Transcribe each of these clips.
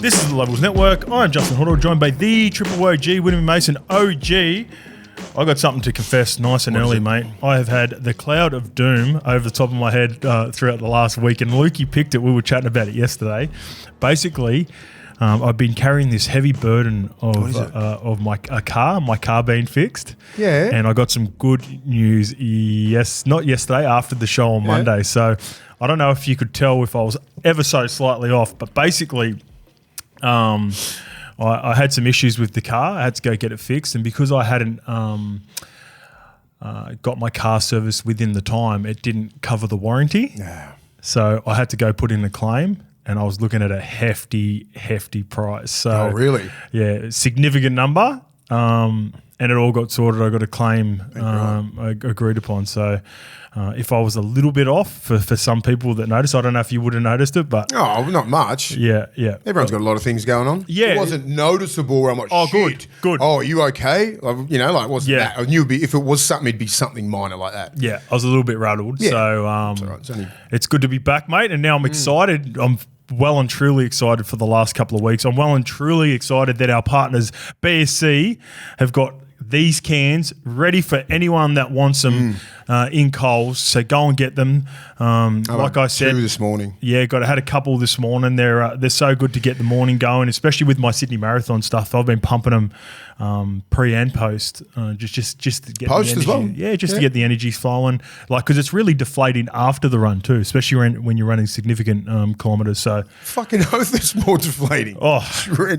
This is the Levels Network. I'm Justin Horo, joined by the Triple OG, Willie Mason OG. I got something to confess nice and early, mate. I have had the cloud of doom over the top of my head throughout the last week, and Lukey picked it. We were chatting about it yesterday. Basically, I've been carrying this heavy burden of my car being fixed. Yeah. And I got some good news, not yesterday, after the show on Monday. So I don't know if you could tell if I was ever so slightly off, but basically I had some issues with the car. I had to go get it fixed, and because I hadn't got my car serviced within the time, it didn't cover the warranty. Yeah. So I had to go put in a claim, and I was looking at a hefty price. So, Oh, really? Yeah, significant number, and it all got sorted. I got a claim agreed upon. So if I was a little bit off for some people that noticed, I don't know if you would have noticed it, but Oh, not much. yeah. Everyone's got a lot of things going on. Yeah. It wasn't noticeable where I'm like, Oh, shit. good. Oh, are you okay? You know, like, wasn't Yeah. that? I knew if it was something, it'd be something minor like that. Yeah, I was a little bit rattled. Yeah. So It's all right. It's only- it's good to be back, mate. And now I'm excited. I'm well and truly excited for the last couple of weeks. I'm well and truly excited that our partners, BSC, have got these cans ready for anyone that wants them in Coles. So go and get them. Like I said, 2 this morning. yeah, had a couple this morning. They're so good to get the morning going, especially with my Sydney Marathon stuff. I've been pumping them pre and post, just to get Post the as energy. well? Yeah, just to get the energy flowing. Like, because it's really deflating after the run too, especially when you're running significant kilometres. So Fucking oath, it's more deflating.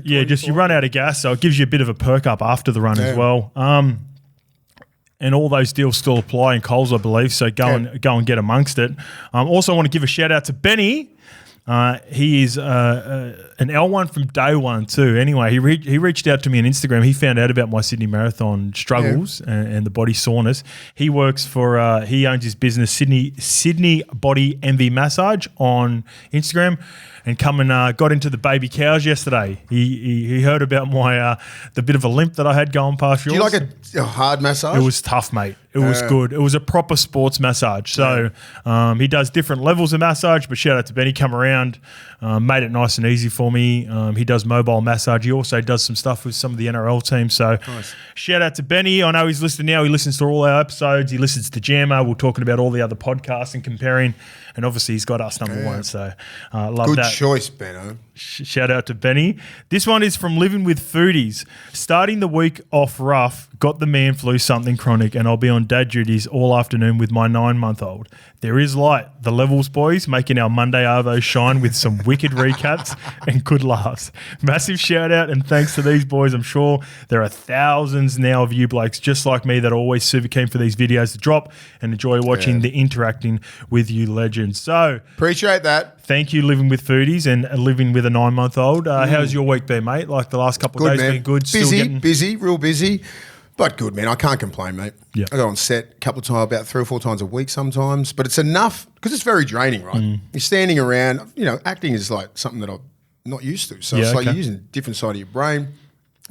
yeah, just you run out of gas, so it gives you a bit of a perk up after the run as well. And all those deals still apply in Coles, I believe. So go and get amongst it. Also, I want to give a shout out to Benny. He is an L1 from day one too. Anyway, he reached out to me on Instagram. He found out about my Sydney Marathon struggles and the body soreness. He works for he owns his business Sydney Body MV Massage on Instagram, and got into the baby cows yesterday. He heard about my the bit of a limp that I had going past yours. Do you like a hard massage? It was tough, mate. It was good. It was a proper sports massage. So he does different levels of massage, but shout out to Benny, come around, made it nice and easy for me. He does mobile massage. He also does some stuff with some of the NRL teams. So shout out to Benny. I know he's listening now. He listens to all our episodes. He listens to Jammer. We're talking about all the other podcasts and comparing. And obviously he's got us number one. So love Good that. choice, Benno. Shout out to Benny. This one is from Living with Foodies. Starting the week off rough, got the man flu, something chronic, and I'll be on dad duties all afternoon with my 9-month-old. There is light. The Levels boys making our Monday Arvo shine with some wicked recaps and good laughs. Massive shout out and thanks to these boys. I'm sure there are thousands now of you blokes just like me that are always super keen for these videos to drop and enjoy watching the interacting with you legends. So Appreciate that. thank you, Living with Foodies and living with a 9-month-old. How's your week been, mate? Like the last couple of days man. been good? Busy, real busy. But good, man. I can't complain, mate. Yeah. I go on set a couple of times, about 3 or 4 times a week sometimes. But it's enough because it's very draining, right? You're standing around. You know, acting is like something that I'm not used to. So it's like you're using a different side of your brain.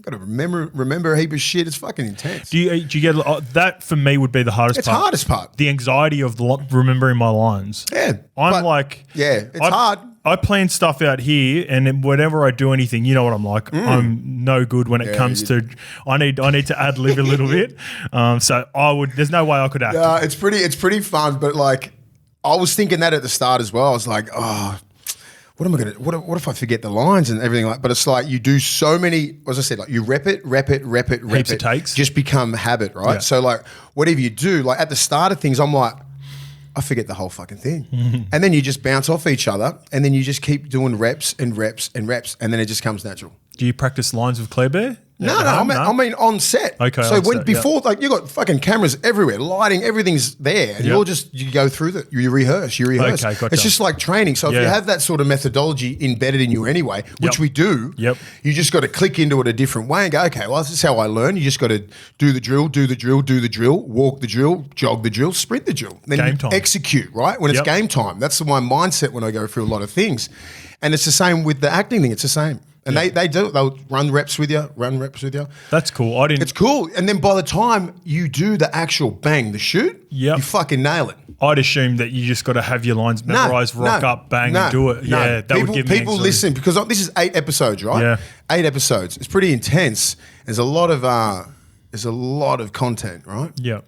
Got to remember a heap of shit. It's fucking intense. Do you get that? For me, would be the hardest It's part. hardest part. The anxiety of remembering my lines. Yeah. It's hard. I plan stuff out here, and then whenever I do anything, you know what I'm like. I'm no good when it comes to. I need to ad lib a little bit. So I would. There's no way I could act. It's pretty fun, but like I was thinking that at the start as well. I was like, oh, what am I gonna? What if I forget the lines and everything like? But it's like you do so many. As I said, like you rep it. Heaps of takes. Just become habit, right? Yeah. So like whatever you do, like at the start of things, I'm like, I forget the whole fucking thing. And then you just bounce off each other and then you just keep doing reps and reps and reps and then it just comes natural. Do you practice lines with Claire Bear? No, I mean on set. Okay, so on when set, before, like you got fucking cameras everywhere, lighting, everything's there, and you go through that. You rehearse. Okay, gotcha. It's just like training. So if you have that sort of methodology embedded in you anyway, which we do, you just got to click into it a different way and go, okay, well this is how I learn. You just got to do the drill, walk the drill, jog the drill, sprint the drill. Then Game time. Execute, right? When it's game time. That's my mindset when I go through a lot of things. And it's the same with the acting thing. It's the same. And they'll run reps with you. That's cool. It's cool. And then by the time you do the actual bang, the shoot, you fucking nail it. I'd assume that you just got to have your lines memorized, rock up, bang, and do it. Yeah, that would give me people listen, because this is 8 episodes, right? Yeah. 8 episodes. It's pretty intense. There's a lot of content, right? Yeah.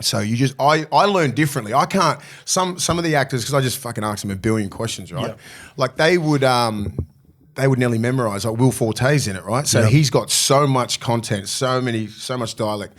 So I learn differently. I can't, some of the actors, because I just fucking ask them a billion questions, right? Yeah. Like they would nearly memorize, like Will Forte's in it, right? So he's got so much content, so much dialect,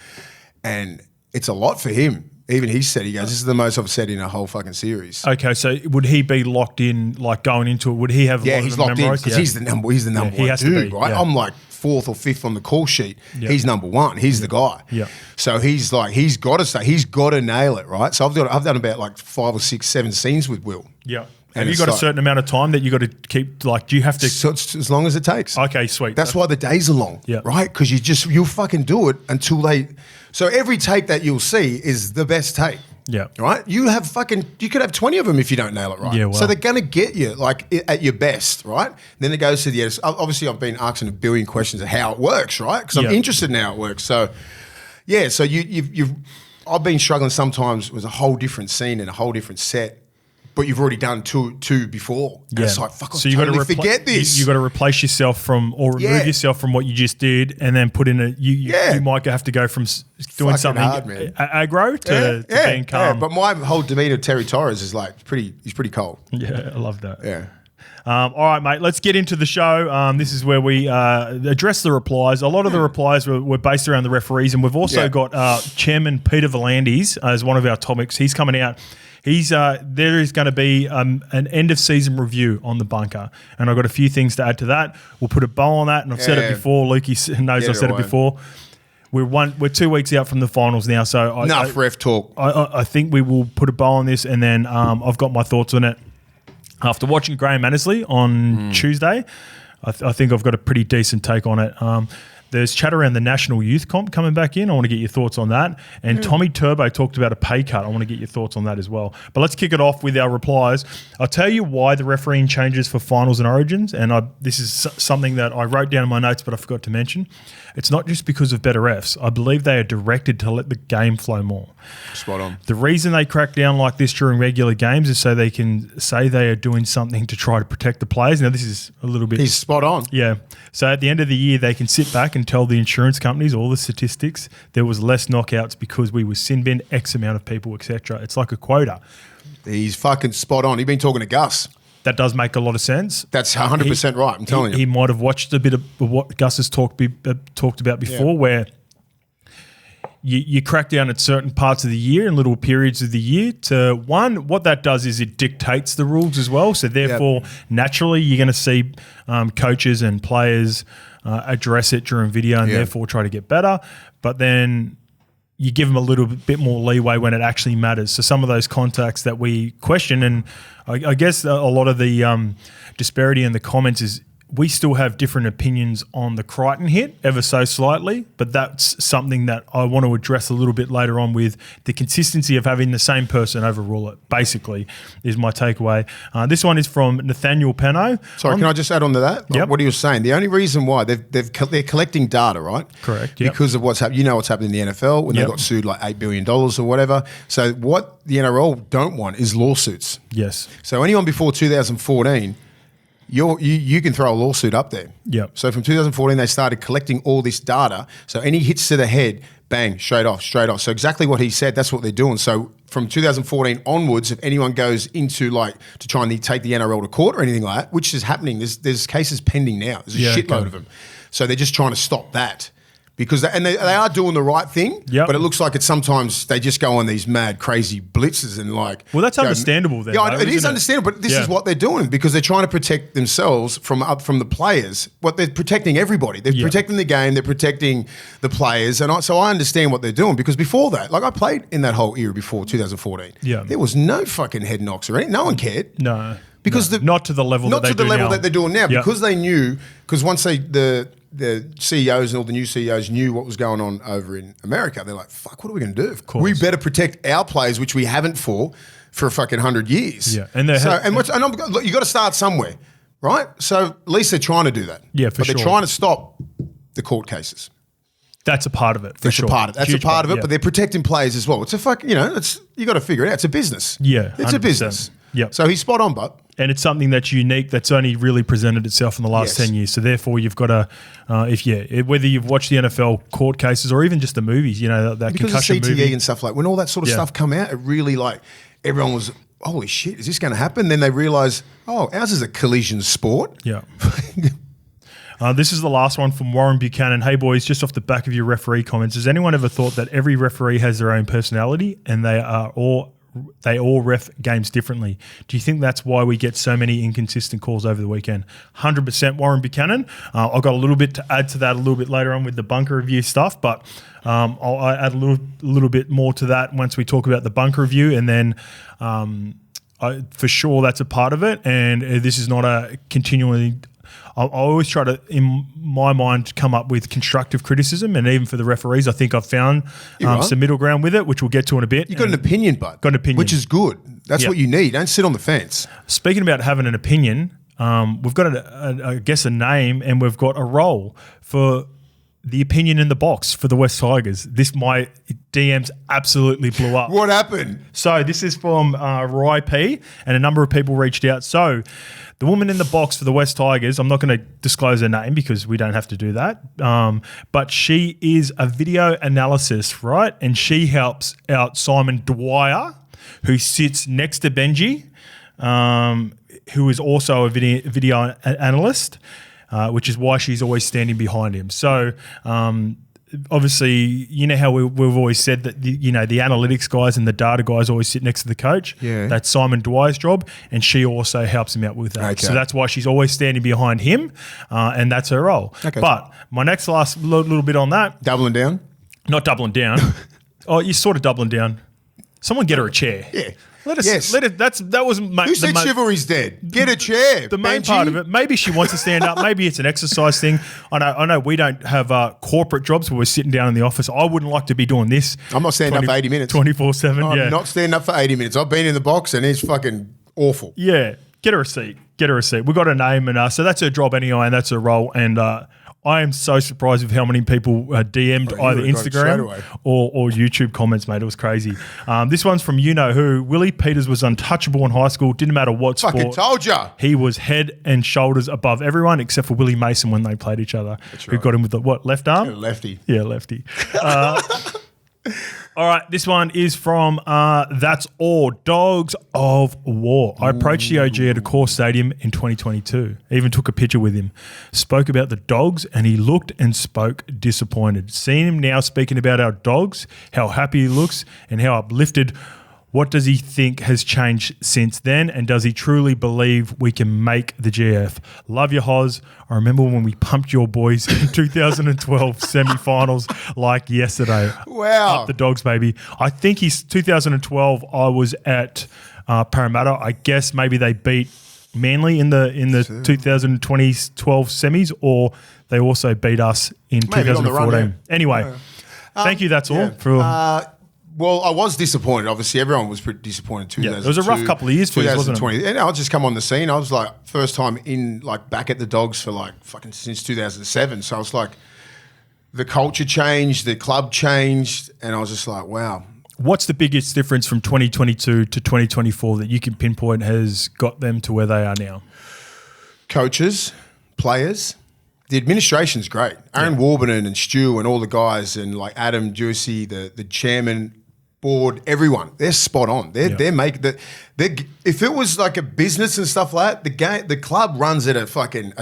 and it's a lot for him. Even he said, he goes, this is the most I've said in a whole fucking series. Okay, so would he be locked in, like going into it? Would he have? Yeah, he's locked in because he's the number one dude, right? I'm like 4th or 5th on the call sheet. Yeah. He's number 1. He's the guy. Yeah. So he's like, he's got to nail it, right? So I've done about like 5 or 6, 7 scenes with Will. Yeah. Have you got a certain amount of time that you got to keep? Like, do you have to? So it's as long as it takes. Okay, sweet. That's why the days are long, right? Because you'll fucking do it until they. So every take that you'll see is the best take. Yeah. Right? You could have 20 of them if you don't nail it right. Yeah, well. So they're going to get you like at your best, right? Then it goes to the editors. Obviously, I've been asking a billion questions of how it works, right? Because I'm interested in how it works. So, yeah, so I've been struggling sometimes with a whole different scene and a whole different set, but you've already done two before. And it's like, fuck, I totally forget this. You got to replace yourself from, or remove yourself from what you just did, and then put in you might have to go from doing something aggro to being calm. Yeah. But my whole demeanor of Terry Torres is like he's pretty cold. Yeah, I love that. Yeah. All right, mate, let's get into the show. This is where we address the replies. A lot of the replies were based around the referees, and we've also got Chairman Peter VLANDYS as one of our topics. He's coming out. There is going to be an end of season review on the bunker, and I've got a few things to add to that. We'll put a bow on that, and I've said it before. Lukey knows I've said it before. We're 2 weeks out from the finals now, so enough ref talk. I think we will put a bow on this, and then I've got my thoughts on it after watching Graham Annesley on Tuesday. I think I've got a pretty decent take on it. There's chat around the National Youth Comp coming back in. I want to get your thoughts on that. And Tommy Turbo talked about a pay cut. I want to get your thoughts on that as well. But let's kick it off with our replies. I'll tell you why the refereeing changes for finals and origins. And this is something that I wrote down in my notes, but I forgot to mention. It's not just because of better refs. I believe they are directed to let the game flow more. Spot on. The reason they crack down like this during regular games is so they can say they are doing something to try to protect the players. Now, this is a little bit... He's spot on. Yeah. So at the end of the year, they can sit back and tell the insurance companies all the statistics. There was less knockouts because we were sin bin X amount of people, etc. It's like a quota. He's fucking spot on. He's been talking to Gus. That does make a lot of sense. That's 100% right, I'm telling you. He might have watched a bit of what Gus has talked about before, where you crack down at certain parts of the year and little periods of the year. What that does is it dictates the rules as well. So therefore, naturally, you're going to see coaches and players address it during video and therefore try to get better. But then you give them a little bit more leeway when it actually matters. So some of those contacts that we question, and I guess a lot of the disparity in the comments is we still have different opinions on the Crichton hit ever so slightly, but that's something that I want to address a little bit later on with the consistency of having the same person overrule it, basically, is my takeaway. This one is from Nathaniel Peno. Sorry, can I just add on to that? Yep. What he was saying, the only reason why they're collecting data, right? Correct. Yep. Because of what's happening. You know what's happening in the NFL when they got sued like $8 billion or whatever. So what the NRL don't want is lawsuits. Yes. So anyone before 2014, you can throw a lawsuit up there. Yep. So from 2014, they started collecting all this data. So any hits to the head, bang, straight off. So exactly what he said, that's what they're doing. So from 2014 onwards, if anyone goes into to try and take the NRL to court or anything like that, which is happening, there's cases pending now. There's a shitload of them. So they're just trying to stop that. Because they are doing the right thing, but it looks like sometimes they just go on these mad, crazy blitzes and like. Well, that's understandable then. Yeah, it is understandable, but this is what they're doing because they're trying to protect themselves from the players. What they're protecting everybody. They're protecting the game. They're protecting the players, and so I understand what they're doing because before that, like I played in that whole era before 2014. Yeah, there was no fucking head knocks or anything. No one cared. No, because not to the level that they're doing now. Because they knew because once the CEOs and all the new CEOs knew what was going on over in America. They're like, fuck, what are we going to do? Of course. We better protect our players, which we haven't for a fucking 100 years. Yeah. And you got to start somewhere. right? So at least they're trying to do that. Yeah, for but sure. they're trying to stop the court cases. That's a part of it, for sure. That's a part of it, but they're protecting players as well. It's a fucking, you got to figure it out. It's a business. Yeah, it's 100%. A business. Yeah. So he's spot on, but. And it's something that's unique, that's only really presented itself in the last 10 years. So therefore, you've got to, whether you've watched the NFL court cases or even just the movies, that because concussion of CTE movie. and stuff, like when all that sort of stuff come out, it really everyone was, holy shit, is this going to happen? Then they realise, ours is a collision sport. Yeah. This is the last one from Warren Buchanan. Hey, boys, just off the back of your referee comments, has anyone ever thought that every referee has their own personality and they all ref games differently? Do you think that's why we get so many inconsistent calls over the weekend? 100% Warren Buchanan. I've got a little bit to add to that a little bit later on with the bunker review stuff, but I'll add a little bit more to that once we talk about the bunker review, and then for sure that's a part of it, and this is not a continually... I always try to, in my mind, come up with constructive criticism, and even for the referees, I think I've found some middle ground with it, which we'll get to in a bit. You've got an opinion, bud. Got an opinion. Which is good. That's what you need. Don't sit on the fence. Speaking about having an opinion, we've got, a name, and we've got a role for the opinion in the box for the West Tigers. My DMs absolutely blew up. What happened? So this is from Rye P, and a number of people reached out. So the woman in the box for the West Tigers, I'm not going to disclose her name because we don't have to do that, but she is a video analysis, right? And she helps out Simon Dwyer, who sits next to Benji, who is also a video analyst, which is why she's always standing behind him. So obviously, you know how we've always said that the analytics guys and the data guys always sit next to the coach. Yeah. That's Simon Dwyer's job, and she also helps him out with that. Okay. So that's why she's always standing behind him, and that's her role. Okay. But my last little bit on that. Doubling down? Not doubling down. You're sort of doubling down. Someone get her a chair. Yeah. That was who said chivalry's dead? Get a chair. The main part of it. Maybe she wants to stand up. Maybe it's an exercise thing. I know we don't have corporate jobs where we're sitting down in the office. I wouldn't like to be doing this. I'm not standing up for 80 minutes. 24/7. I'm not standing up for 80 minutes. I've been in the box and it's fucking awful. Yeah. Get her a seat. We've got her name, and so that's her job anyway, and that's her role. And I am so surprised with how many people DM'd either Instagram or YouTube comments, mate. It was crazy. This one's from who. Willie Peters was untouchable in high school. Didn't matter what sport. Fucking told ya. He was head and shoulders above everyone except for Willie Mason when they played each other. That's right. Who got him with the left arm? Yeah, lefty. Yeah, lefty. All right, this one is from That's All, Dogs of War. I approached the OG at a core stadium in 2022. Even took a picture with him. Spoke about the dogs, and he looked and spoke disappointed. Seeing him now speaking about our dogs, how happy he looks and how uplifted. What does he think has changed since then, and does he truly believe we can make the GF? Love you, Hoz. I remember when we pumped your boys in 2012 semi-finals like yesterday. Wow. Up the Dogs, baby. I think 2012 I was at Parramatta. I guess maybe they beat Manly in the 2012 semis, or they also beat us in 2014. Anyway, thank you. That's all for... Well, I was disappointed. Obviously, everyone was pretty disappointed. Yeah, it was a rough couple of years for you, wasn't it? And I'll just come on the scene. I was like, first time back at the Dogs for fucking since 2007. So I was like, the culture changed, the club changed, and I was just like, wow. What's the biggest difference from 2022 to 2024 that you can pinpoint has got them to where they are now? Coaches, players. The administration's great. Aaron Warburton and Stu and all the guys, and Adam Juicy, the chairman, board, everyone, they're spot on. They're making the. If it was like a business and stuff like that, the club runs at a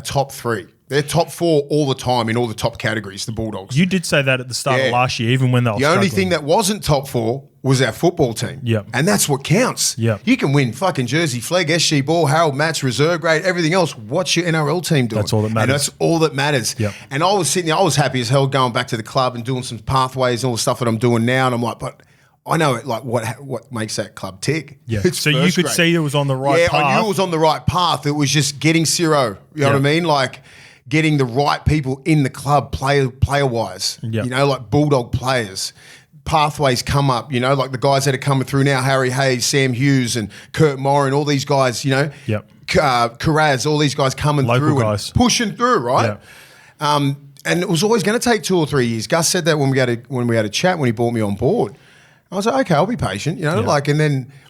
top 3. They're top 4 all the time in all the top categories. The Bulldogs. You did say that at the start of last year, even when they were struggling. Only thing that wasn't top 4 was our football team. Yeah, and that's what counts. Yeah, you can win fucking Jersey Flag, SG Ball, Harold Matts, reserve grade, everything else. What's your NRL team doing? That's all that matters. And that's all that matters. Yep. And I was sitting there, I was happy as hell going back to the club and doing some pathways and all the stuff that I'm doing now. And I'm like, but I know it, what makes that club tick. Yeah. So you could see it was on the right path. Yeah, I knew it was on the right path. It was just getting Ciro. You know what I mean? Getting the right people in the club, player-wise. Yep. Bulldog players. Pathways come up, the guys that are coming through now, Harry Hayes, Sam Hughes and Kurt Moran, all these guys, Yep. Karaz, all these guys coming Local through guys. and pushing through, right? Yeah. And it was always going to take 2 or 3 years. Gus said that when we had a chat when he brought me on board. I was like, okay, I'll be patient,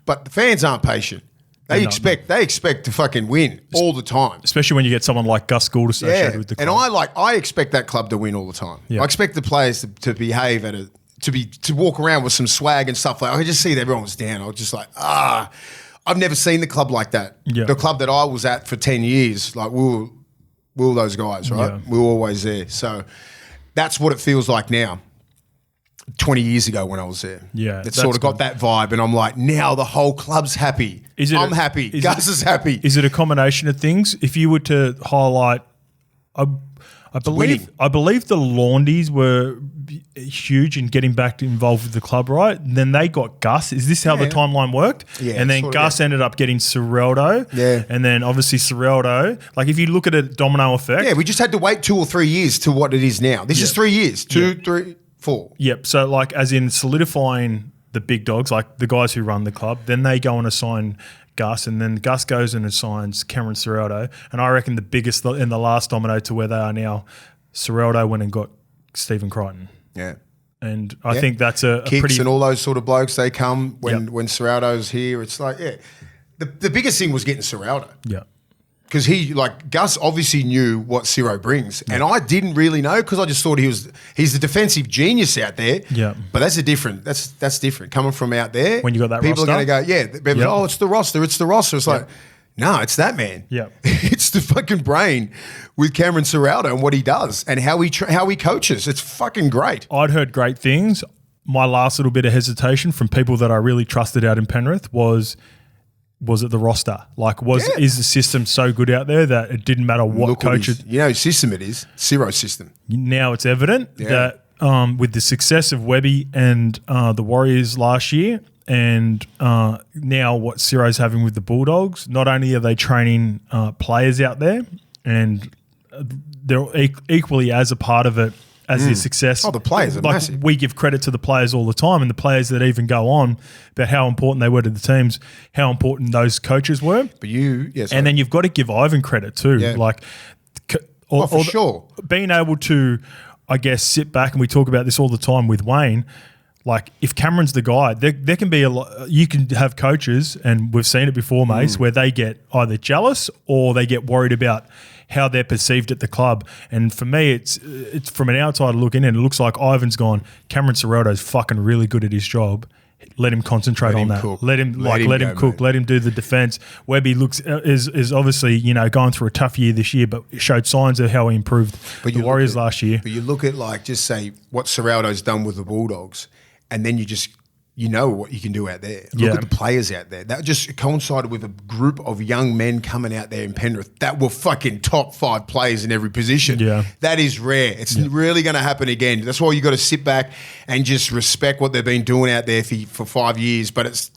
but the fans aren't patient. They expect to fucking win all the time. Especially when you get someone like Gus Gould associated with the club. And I expect that club to win all the time. Yeah. I expect the players to behave to walk around with some swag and stuff like. I just see that everyone was down. I was just like, I've never seen the club like that. Yeah. The club that I was at for 10 years, like we were those guys, right? Yeah. We were always there. So that's what it feels like now. 20 years ago when I was there. Yeah. It sort of got that vibe. And I'm like, now the whole club's happy. I'm happy. Gus is happy. Is it a combination of things? If you were to highlight, I believe the Laundies were huge in getting back involved with the club, right? And then they got Gus. Is this how the timeline worked? Yeah. And then Gus ended up getting Cireldo. Yeah. And then obviously Cireldo. Like if you look at a domino effect. Yeah, we just had to wait 2 or 3 years to what it is now. This is 3 years. 2, 3, 4. Yep. So like as in solidifying the big dogs, like the guys who run the club, then they go and assign Gus, and then Gus goes and assigns Cameron Cireldo. And I reckon the biggest in the last domino to where they are now, Cireldo went and got Stephen Crichton. Yeah. And I think that's a Kicks pretty... and all those sort of blokes, they come when Cireldo's here. It's like, The biggest thing was getting Cireldo. Yeah. Because Gus obviously knew what Ciro brings. And I didn't really know because I just thought he's the defensive genius out there. Yeah. But that's different. Coming from out there. When you got that people roster. are going to go, oh, it's the roster. It's the roster. It's like, no, it's that man. Yeah. It's the fucking brain with Cameron Cireldo and what he does and how he coaches. It's fucking great. I'd heard great things. My last little bit of hesitation from people that I really trusted out in Penrith was it the roster? Like, is the system so good out there that it didn't matter what coaches? You know, system it is Ciro's system. Now it's evident that with the success of Webby and the Warriors last year, and now what Ciro's having with the Bulldogs, not only are they training players out there, and they're equally as a part of it as the success. Oh, the players are massive. We give credit to the players all the time, and the players that even go on about how important they were to the teams, how important those coaches were. But and then you've got to give Ivan credit too. Yeah. Like, for sure. Being able to, I guess, sit back, and we talk about this all the time with Wayne. Like, if Cameron's the guy, there can be a lot. You can have coaches, and we've seen it before, mates, where they get either jealous or they get worried about how they're perceived at the club. And for me, it's from an outsider looking in, it looks like Ivan's gone, Cameron Cireldo's fucking really good at his job. Let him concentrate on that. Cook. Let him cook. Mate. Let him do the defense. Webby is obviously going through a tough year this year, but showed signs of how he improved the Warriors last year. But you look at just say what Cireldo's done with the Bulldogs, and then you know what you can do out there. Look at the players out there. That just coincided with a group of young men coming out there in Penrith that were fucking top 5 players in every position. Yeah. That is rare. It's really going to happen again. That's why you got to sit back and just respect what they've been doing out there for 5 years. But it's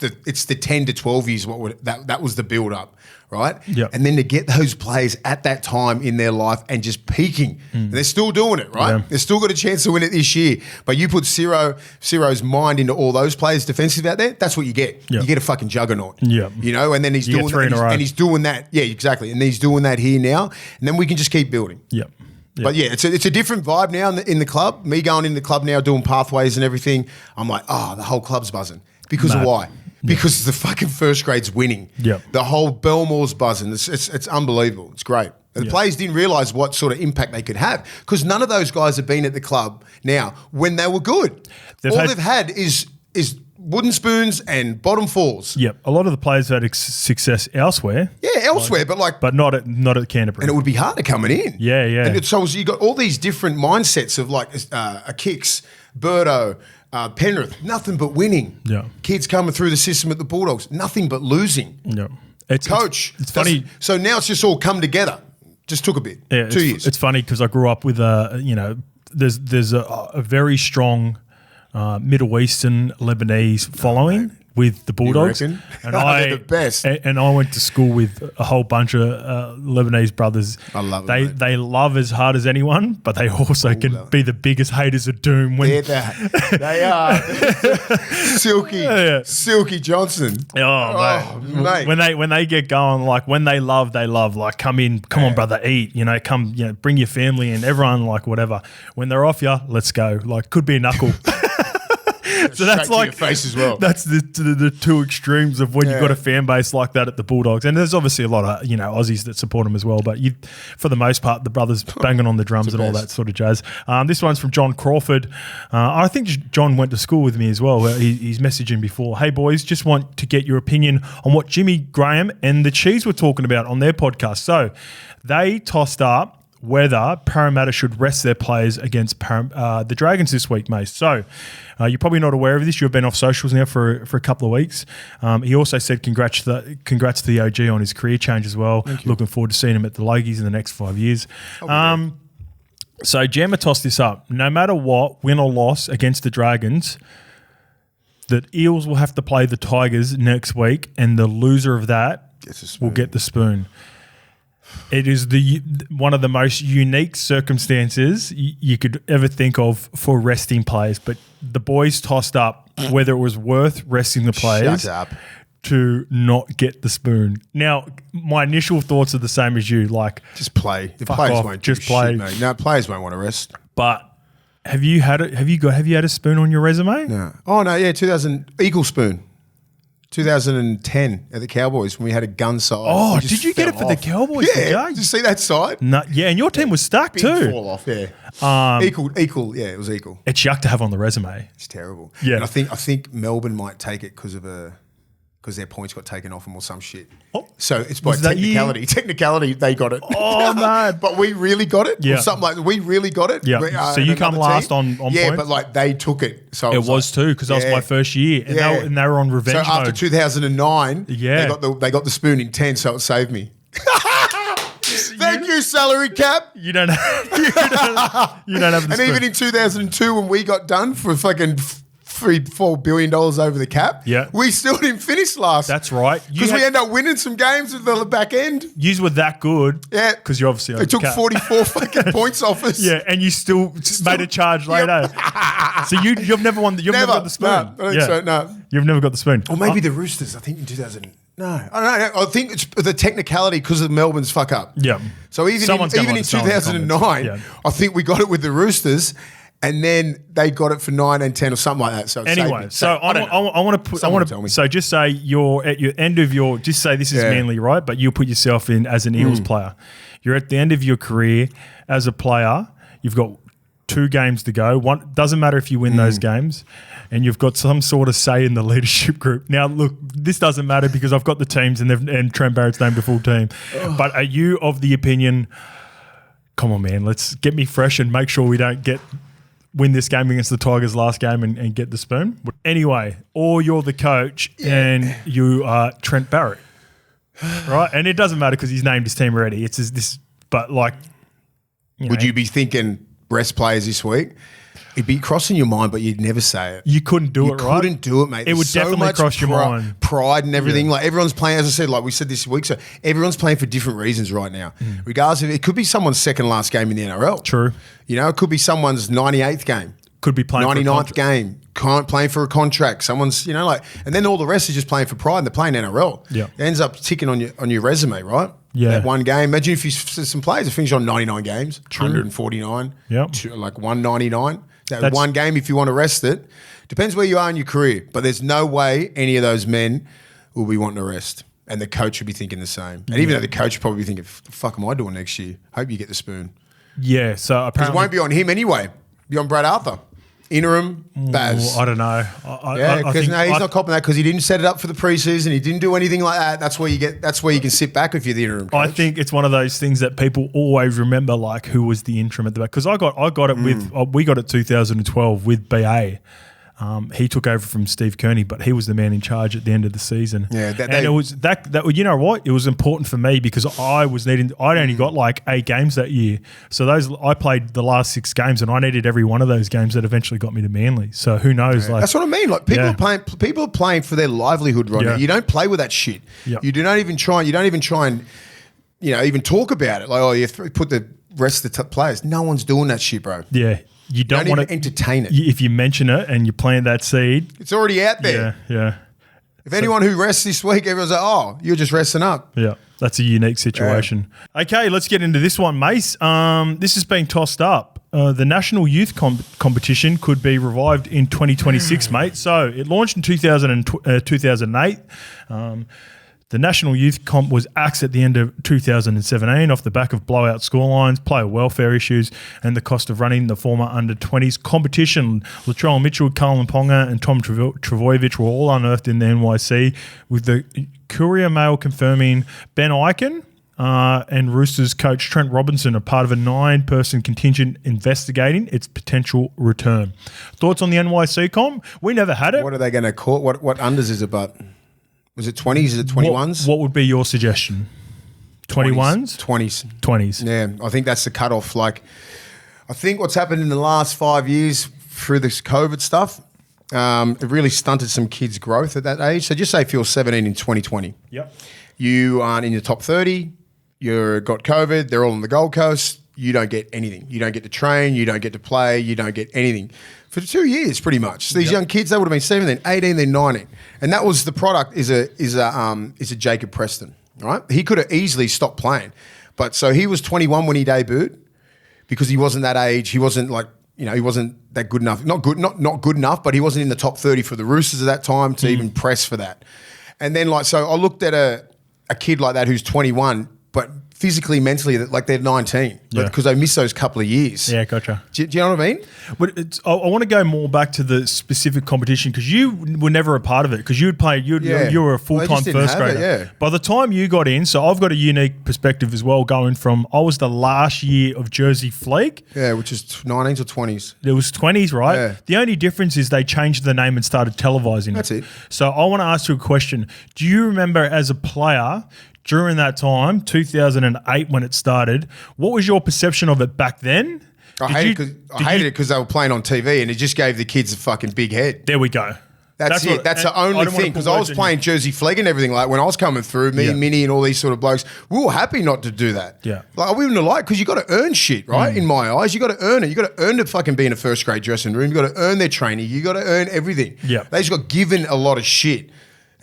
the 10 to 12 years that was the build up. Right? Yeah. And then to get those players at that time in their life and just peaking. And they're still doing it, right? Yeah. They've still got a chance to win it this year. But you put Ciro's mind into all those players defensive out there, that's what you get. Yeah. You get a fucking juggernaut. Yeah. And then he's doing that. And he's doing that. Yeah, exactly. And he's doing that here now. And then we can just keep building. Yeah. But it's a different vibe now in the club. Me going in the club now doing pathways and everything, I'm like, the whole club's buzzing. Because of why? Because the fucking first grade's winning. Yeah. The whole Belmore's buzzing. It's unbelievable. It's great. And the players didn't realise what sort of impact they could have because none of those guys have been at the club now when they were good. They've had is wooden spoons and bottom falls. Yep. A lot of the players had success elsewhere. Yeah, elsewhere, but not at Canterbury. And it would be harder coming in. Yeah, yeah. And so you got all these different mindsets of a Kicks, Birdo, Penrith, nothing but winning. Yeah. Kids coming through the system at the Bulldogs, nothing but losing. Yeah. Coach. It's funny. So now it's just all come together. Just took a bit. Yeah, 2 years. It's funny because I grew up with there's a very strong Middle Eastern Lebanese following with the Bulldogs, reckon? and They're the best. And I went to school with a whole bunch of Lebanese brothers. I love them, mate. They love as hard as anyone, but they also can be the biggest haters of doom. When They're that. They are Silky Johnson. Mate. When they get going, like when they love, like come on, brother, eat. Come, bring your family and everyone, like whatever. When they're off you, let's go. Like could be a knuckle. So that's like your face as well. That's the two extremes of when you've got a fan base like that at the Bulldogs, and there's obviously a lot of Aussies that support them as well. But for the most part, the brothers banging on the drums and all that sort of jazz. This one's from John Crawford. I think John went to school with me as well. He's messaging before. Hey boys, just want to get your opinion on what Jimmy Graham and the Cheese were talking about on their podcast. So they tossed up whether Parramatta should rest their players against the Dragons this week, mate. So you're probably not aware of this. You've been off socials now for a couple of weeks. He also said congrats to the OG on his career change as well. Looking forward to seeing him at the Logies in the next 5 years. So Jammer tossed this up. No matter what, win or loss against the Dragons, the Eels will have to play the Tigers next week, and the loser of that will get the spoon. It is one of the most unique circumstances you could ever think of for resting players. But the boys tossed up whether it was worth resting the players to not get the spoon. Now, my initial thoughts are the same as you. Like, just play. The players won't just play. Shit, mate. No, players won't want to rest. But have you had a spoon on your resume? No. Oh no, yeah, 2000 Eagle spoon. 2010 at the Cowboys when we had a gun side. Oh, did you get it for the Cowboys? Yeah. Did you see that side? No, yeah, and your team was stacked too. Fall off, yeah. Equal, yeah, it was equal. It's yuck to have on the resume. It's terrible. Yeah. And I think Melbourne might take it because their points got taken off them or some shit. Oh, so it's by technicality. Technicality, they got it. Oh, man. But we really got it? Yeah. Or something like that. We really got it? Yeah. So you come last on points? Yeah, but like they took it. So it was too, because that was my first year. And they were on revenge mode. So after 2009, they got the spoon in 10, so it saved me. Thank you, salary cap. You don't have the spoon. And even in 2002 when we got done for fucking $3-4 billion over the cap. Yeah, we still didn't finish last. That's right, because we ended up winning some games at the back end. You were that good. Yeah, because you obviously they took 44 fucking points off us. Yeah, and you still made a charge later. So you've never won. You've never got the spoon. No, I don't think so. No, you've never got the spoon. Or maybe the Roosters. I think in 2000. No, I don't know. I think it's the technicality because of Melbourne's fuck up. Yeah. So even in 2009, I think we got it with the Roosters. And then they got it for 9 and 10 or something like that. So anyway, I want to so just say you're at your end of your, just say this is Manly, right? But you put yourself in as an Eels player. You're at the end of your career as a player. You've got 2 games to go. One doesn't matter if you win those games, and you've got some sort of say in the leadership group. Now, look, this doesn't matter because I've got the teams and Trent Barrett's named the full team. But are you of the opinion, come on, man, let's get me fresh and make sure we don't win this game against the Tigers last game and get the spoon? Anyway, or you're the coach and you are Trent Barrett, right? And it doesn't matter because he's named his team already. It's this, but like, would you be thinking rest players this week? It'd be crossing your mind, but you'd never say it. You couldn't do it, right? You couldn't do it, mate. It would definitely cross your mind. Pride and everything. Like everyone's playing, as I said, like we said this week, so everyone's playing for different reasons right now. Regardless of, it could be someone's second last game in the NRL. True. It could be someone's 98th game. Could be playing 99th game. Playing for a contract. Someone's, and then all the rest is just playing for pride and they're playing NRL. Yeah. It ends up ticking on your resume, right? Yeah. That one game. Imagine if some players have finished on 99 games, 149, like 199. That's one game, if you want to rest it, depends where you are in your career. But there's no way any of those men will be wanting to rest. And the coach would be thinking the same. And even though the coach would probably be thinking, the fuck am I doing next year? Hope you get the spoon. Yeah, so apparently... Because it won't be on him anyway. It'll be on Brad Arthur. Interim, Baz. I don't know. Because he's not copping that because he didn't set it up for the preseason. He didn't do anything like that. That's where you can sit back if you're the interim coach. I think it's one of those things that people always remember, like who was the interim at the back. Because I got it with we got it 2012 with BA. he took over from Steve Kearney, but he was the man in charge at the end of the season. Yeah, and it was that you know what? It was important for me because I'd only got like 8 games that year. So I played the last 6 games, and I needed every one of those games that eventually got me to Manly. So who knows? Yeah. That's what I mean. Like people are playing for their livelihood, Ronnie. Yeah. You don't play with that shit. Yep. You don't even try and even talk about it. Like, oh, you put the rest of the players. No one's doing that shit, bro. Yeah. You don't want to entertain it. If you mention it and you plant that seed, it's already out there. Yeah. If anyone who rests this week, everyone's like, oh, you're just resting up. Yeah. That's a unique situation. Yeah. Okay, let's get into this one, Mace. This is being tossed up. The National Youth Competition could be revived in 2026, mate. So it launched in 2008. The National Youth Comp was axed at the end of 2017 off the back of blowout scorelines, player welfare issues, and the cost of running the former under-20s competition. Latrell Mitchell, Carlin Ponga, and Tom Travojevic were all unearthed in the NYC, with the Courier Mail confirming Ben Eichen and Roosters coach Trent Robinson are part of a 9-person contingent investigating its potential return. Thoughts on the NYC comp? We never had it. What are they going to call it? What unders is it about? Was it 20s? Is it 21s? What would be your suggestion? 21s? 20s. 20s. Yeah, I think that's the cutoff. Like, I think what's happened in the last 5 years through this COVID stuff, it really stunted some kids' growth at that age. So just say if you're 17 in 2020. Yep. You aren't in your top 30. You've got COVID. They're all on the Gold Coast. You don't get anything. You don't get to train. You don't get to play. You don't get anything. For 2 years, pretty much. So these young kids, they would have been 17, 18, then 19. And that was the product is a Jacob Preston, right? He could have easily stopped playing. But so he was 21 when he debuted because he wasn't that age. He wasn't like, he wasn't that good enough. Not good enough, but he wasn't in the top 30 for the Roosters at that time to even press for that. And then so I looked at a kid like that who's 21, but physically, mentally, like they're 19 because they missed those couple of years. Yeah, gotcha. Do you know what I mean? But I want to go more back to the specific competition because you were never a part of it because you were a full-time first grader. By the time you got in, so I've got a unique perspective as well going from I was the last year of Jersey Flegg. Yeah, which is 19s or 20s. It was 20s, right? Yeah. The only difference is they changed the name and started televising That's it. So I want to ask you a question. Do you remember as a player during that time, 2008 when it started, what was your perception of it back then? I hated it because they were playing on TV and it just gave the kids a fucking big head. There we go. That's it. That's the only thing because I was playing Jersey Flegg and everything like when I was coming through, Minnie and all these sort of blokes, we were happy not to do that. Yeah. Like we wouldn't have liked because you got to earn shit, right? In my eyes, you got to earn it. You got to earn to fucking be in a first grade dressing room. You got to earn their training. You got to earn everything. Yeah. They just got given a lot of shit.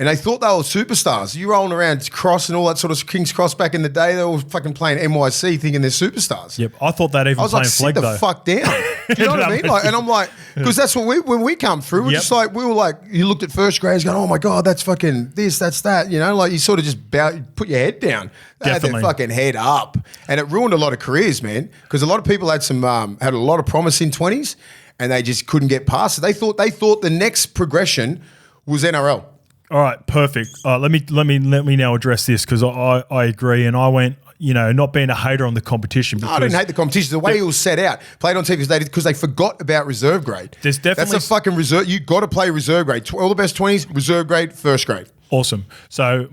And they thought they were superstars. You rolling around Cross and all that sort of King's Cross back in the day, they were fucking playing NYC thinking they're superstars. Yep, I thought that even playing Flegg though. I was like, sit the fuck down. Do you know what I mean? Like, and I'm like, because that's what when we come through, we're just like, we were like, you looked at first graders going, oh my God, that's fucking this, that's that. You know, like you sort of just put your head down. They had their fucking head up. And it ruined a lot of careers, man. Because a lot of people had had a lot of promise in 20s and they just couldn't get past it. They thought the next progression was NRL. All right, perfect. Let me now address this because I agree, and I went, not being a hater on the competition. No, I didn't hate the competition. The way it was set out, played on TV because they forgot about reserve grade. There's definitely that's a fucking reserve. You got to play reserve grade. All the best 20s, reserve grade, first grade. Awesome. So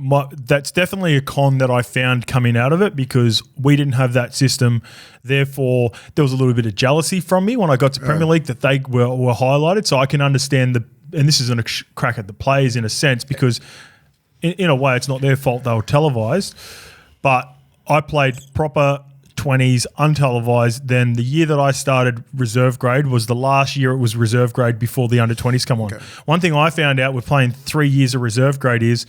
that's definitely a con that I found coming out of it because we didn't have that system. Therefore, there was a little bit of jealousy from me when I got to Premier League that they were highlighted. So I can understand and this isn't a crack at the players in a sense because in a way it's not their fault they were televised. But I played proper 20s, untelevised. Then the year that I started reserve grade was the last year it was reserve grade before the under 20s come on. Okay. One thing I found out with playing 3 years of reserve grade is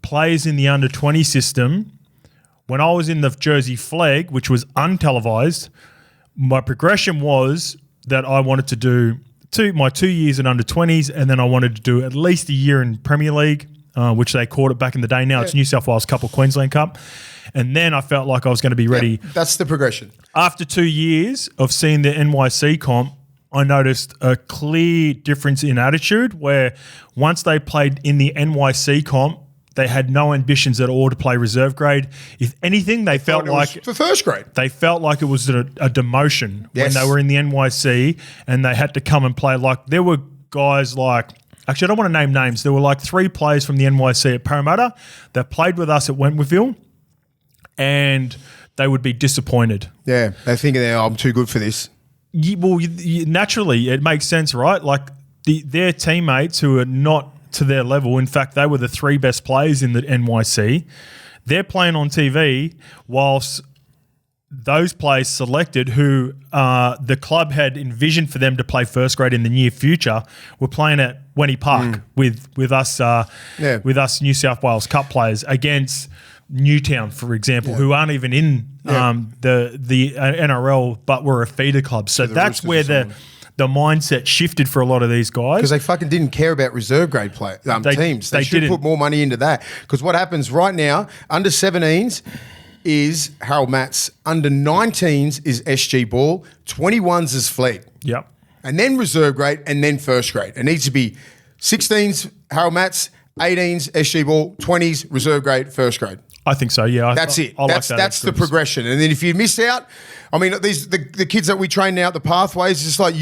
players in the under 20 system, when I was in the Jersey Flegg, which was untelevised, my progression was that I wanted to do my 2 years in under 20s and then I wanted to do at least a year in Premier League, which they called it back in the day. Now it's New South Wales Cup or Queensland Cup. And then I felt like I was going to be ready. Yeah, that's the progression. After 2 years of seeing the NYC comp, I noticed a clear difference in attitude where once they played in the NYC comp, they had no ambitions at all to play reserve grade. If anything, they felt like for first grade. They felt like it was a demotion when they were in the NYC and they had to come and play. Like there were guys like, actually I don't want to name names. There were like 3 players from the NYC at Parramatta that played with us at Wentworthville, and they would be disappointed. Yeah, they're thinking, I'm too good for this. Naturally, it makes sense, right? Like their teammates who are not to their level, in fact, they were the 3 best players in the NYC. They're playing on TV whilst those players selected who the club had envisioned for them to play first grade in the near future were playing at Wenny Park with us New South Wales Cup players against Newtown, for example, who aren't even in the NRL but were a feeder club. So that's where the mindset shifted for a lot of these guys. Because they fucking didn't care about reserve grade teams. They should put more money into that. Because what happens right now, under 17s is Harold Matts, under 19s is SG Ball, 21s is Fleet. Yep. And then reserve grade and then first grade. It needs to be 16s, Harold Matts, 18s, SG Ball, 20s, reserve grade, first grade. I think so, yeah. That's it. That's the progression. And then if you miss out, I mean, the kids that we train now at the Pathways, it's like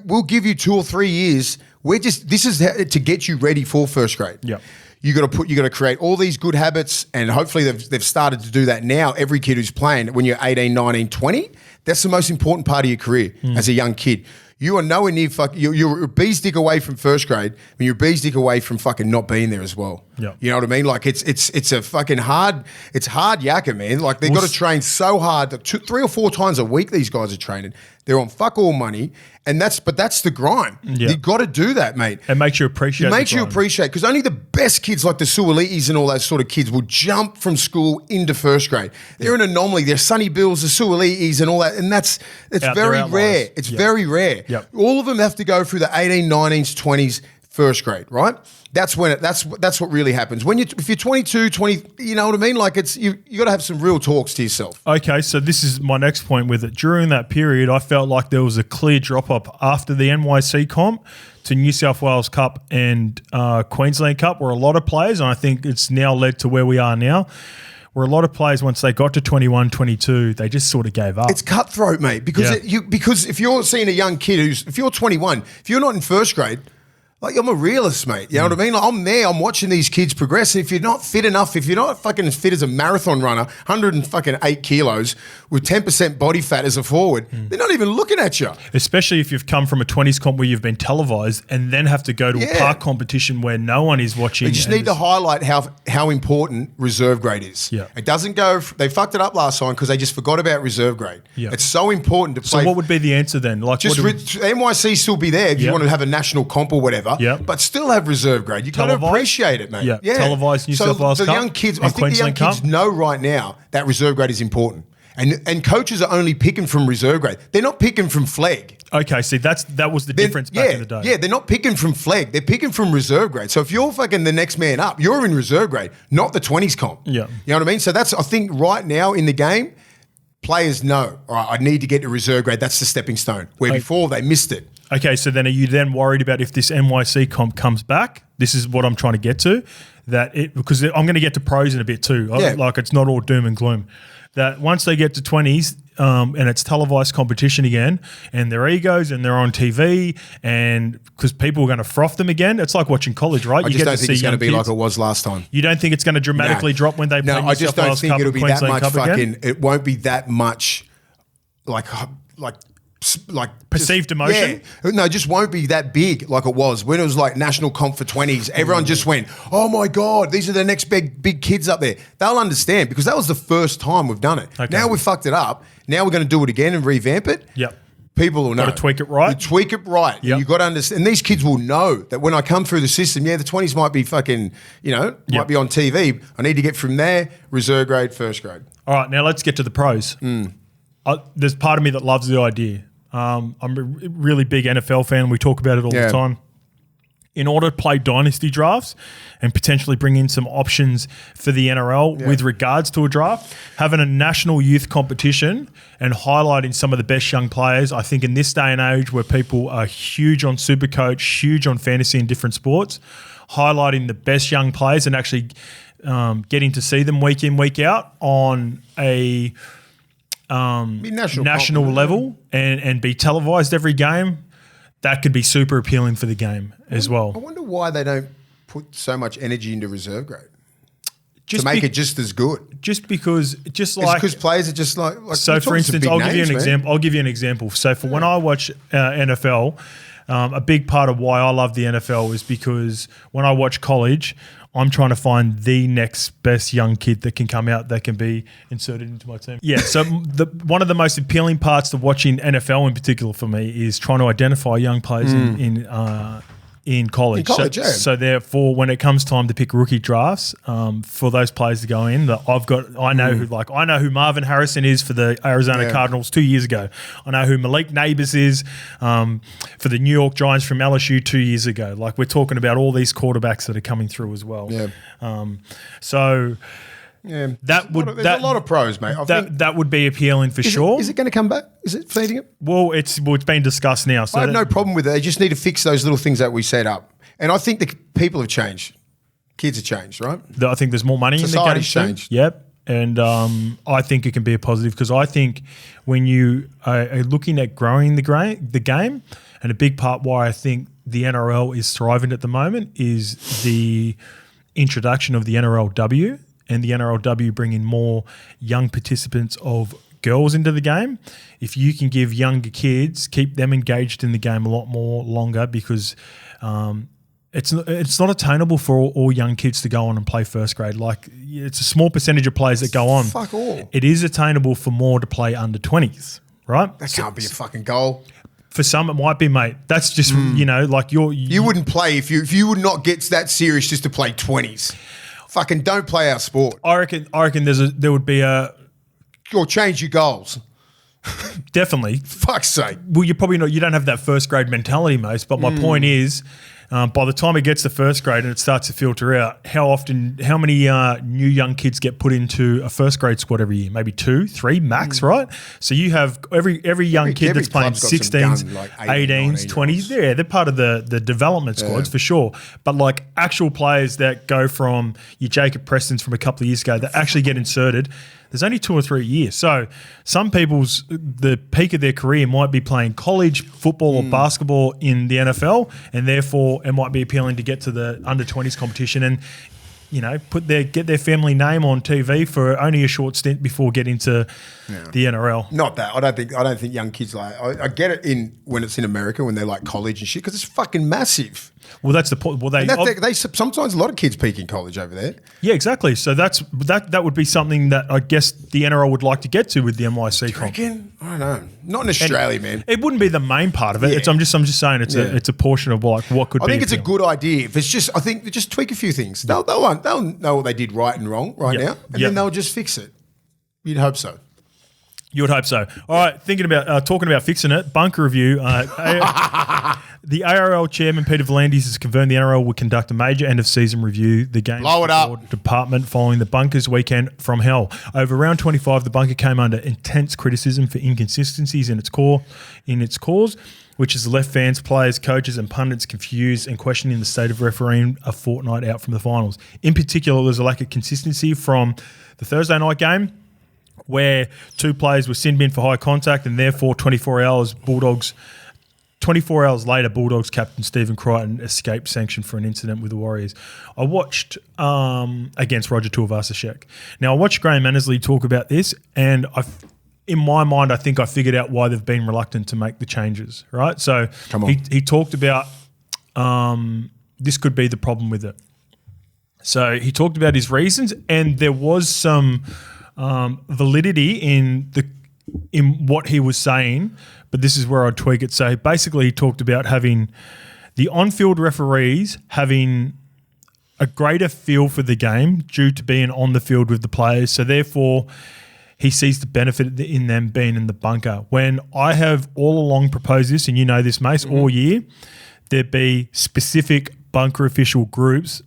we'll give you 2 or 3 years. This is to get you ready for first grade. Yeah. You got to create all these good habits, and hopefully they've started to do that now. Every kid who's playing, when you're 18, 19, 20, that's the most important part of your career as a young kid. You are nowhere near you're a bee's dick away from first grade, and you're a bee's dick away from fucking not being there as well. Yeah. You know what I mean? Like it's a fucking hard yakka, man. Like they've got to train so hard, 3 or 4 times a week these guys are training. They're on fuck all money, and that's the grind. Yeah. You've got to do that, mate. It makes you appreciate because only the best kids like the Suolitis and all those sort of kids will jump from school into first grade. They're an anomaly. They're Sunny Bills, the Suolitis and all that, and it's very rare. It's very rare. Yep. All of them have to go through the 18, 19s, 20s, first grade, right? That's when that's what really happens. If you're 22, 20, you know what I mean? Like you got to have some real talks to yourself. Okay, so this is my next point with it. During that period, I felt like there was a clear drop-off after the NYC comp to New South Wales Cup and Queensland Cup, where a lot of players, and I think it's now led to where we are now, where a lot of players, once they got to 21, 22, they just sort of gave up. It's cutthroat, mate, because because if you're seeing a young kid if you're 21, if you're not in first grade, like, I'm a realist, mate. You know what I mean? Like, I'm there. I'm watching these kids progress. If you're not fit enough, if you're not fucking as fit as a marathon runner, 108 kilos with 10% body fat as a forward, they're not even looking at you. Especially if you've come from a 20s comp where you've been televised and then have to go to a park competition where no one is watching. They just need to highlight how important reserve grade is. Yeah. It doesn't go. They fucked it up last time because they just forgot about reserve grade. Yeah. It's so important to play. So what would be the answer then? Like, just NYC still be there if you want to have a national comp or whatever. Yeah. But still have reserve grade. You got to appreciate it, mate. Yeah. Televised New South Wales Cup. The young kids, I think the young kids know right now that reserve grade is important. And coaches are only picking from reserve grade. They're not picking from flag. Okay, see, that was the difference back in the day. Yeah, they're not picking from flag. They're picking from reserve grade. So if you're fucking the next man up, you're in reserve grade, not the 20s comp. Yeah. You know what I mean? So that's, I think right now in the game, players know, all right, I need to get to reserve grade. That's the stepping stone. Where before they missed it. Okay, so then are you then worried about if this NYC comp comes back? This is what I'm trying to get to. Because I'm going to get to pros in a bit too. Like, it's not all doom and gloom. That once they get to 20s and it's televised competition again and their egos and they're on TV and because people are going to froth them again, it's like watching college, right? I just don't think it's going to be like it was last time. You don't think it's going to dramatically drop when they play New South Wales Cup and Queensland Cup again? It won't be that much like perceived emotion. Yeah. No, it just won't be that big like it was when it was like national comp for 20s. Everyone just went, "Oh my god, these are the next big kids up there." They'll understand because that was the first time we've done it. Okay. Now we fucked it up. Now we're going to do it again and revamp it. Yep. People will know. Got to tweak it right. You tweak it right. Yep. You've got to understand. And these kids will know that when I come through the system, the 20s might be fucking, might be on TV. I need to get from there, reserve grade, first grade. All right, now let's get to the pros. There's part of me that loves the idea. I'm a really big NFL fan. We talk about it all the time. In order to play dynasty drafts and potentially bring in some options for the NRL with regards to a draft, having a national youth competition and highlighting some of the best young players, I think in this day and age where people are huge on Supercoach, huge on fantasy and different sports, highlighting the best young players and actually getting to see them week in, week out on a national level and be televised every game. that could be super appealing for the game as well. I wonder why they don't put so much energy into reserve grade. To make it just as good. Just because players are just like so for instance, I'll give you an example. I'll give you an example. So for when I watch NFL, a big part of why I love the NFL is because when I watch college, I'm trying to find the next best young kid that can come out that can be inserted into my team. Yeah, so one of the most appealing parts to watching NFL in particular for me is trying to identify young players in college. So therefore, when it comes time to pick rookie drafts for those players to go in, I know who Marvin Harrison is for the Arizona Cardinals 2 years ago. I know who Malik Nabers is for the New York Giants from LSU 2 years ago. Like, we're talking about all these quarterbacks that are coming through as well. Yeah. Yeah, there's a lot of pros, mate. That would be appealing for sure. Is it going to come back? Is it feeding it? Well, it's been discussed now. So I have no problem with it. They just need to fix those little things that we set up. And I think the people have changed. Kids have changed, right? I think there's more money in the game. Society's changed. Yep. And I think it can be a positive because I think when you are looking at growing the game, and a big part why I think the NRL is thriving at the moment is the introduction of the NRLW. And the NRLW bringing more young participants of girls into the game. If you can give younger kids, keep them engaged in the game a lot more longer because it's not attainable for all young kids to go on and play first grade. Like, it's a small percentage of players that go on. Fuck all. It is attainable for more to play under 20s, right? That can't be a fucking goal. For some, it might be, mate. That's just, like you wouldn't play if you would not get that serious just to play 20s. Fucking don't play our sport. I reckon there would be a... Or change your goals. Definitely. Fuck's sake. Well, you don't have that first grade mentality, mate. But my point is, by the time it gets to first grade and it starts to filter out, how many new young kids get put into a first grade squad every year? Maybe 2, 3 max, right? So you have every young kid that's playing 16s, like 18s, 20s. Yeah, they're part of the development squads for sure. But like actual players that go from your Jacob Prestons from a couple of years ago that actually get inserted, there's only 2 or 3 years. So some the peak of their career might be playing college football or basketball in the NFL, and therefore it might be appealing to get to the under-20s competition and, get their family name on TV for only a short stint before getting to the NRL. Not that. I don't think young kids I get it when it's in America when they're like college and shit because it's fucking massive. Well, that's the point. Well, they sometimes a lot of kids peak in college over there. Yeah, exactly. So that would be something that I guess the NRL would like to get to with the NYC comp. I don't know. Not in Australia, man. It wouldn't be the main part of it. Yeah. I'm just saying it's a portion of like what could be. I think it's a good idea. If it's just, I think they just tweak a few things. They'll know what they did right and wrong now, and then they'll just fix it. You'd hope so. You would hope so. All right, talking about fixing it, bunker review. The ARL chairman, Peter VLANDYS, has confirmed the NRL will conduct a major end-of-season review the game's department following the bunkers weekend from hell. Over round 25, the bunker came under intense criticism for inconsistencies in its cause, which has left fans, players, coaches and pundits confused and questioning the state of refereeing a fortnight out from the finals. In particular, there's a lack of consistency from the Thursday night game, where 2 players were sin-binned for high contact and therefore 24 hours later, Bulldogs captain Stephen Crichton escaped sanction for an incident with the Warriors. I watched against Roger Tuivasa-Sheck. Now, I watched Graham Annesley talk about this, and in my mind, I think I figured out why they've been reluctant to make the changes, right? So he talked about this could be the problem with it. So he talked about his reasons, and there was some validity in what he was saying, but this is where I'd tweak it. So basically he talked about having the on-field referees having a greater feel for the game due to being on the field with the players. So therefore he sees the benefit in them being in the bunker. When I have all along proposed this, and you know this, Mace, all year, there'd be specific bunker official groups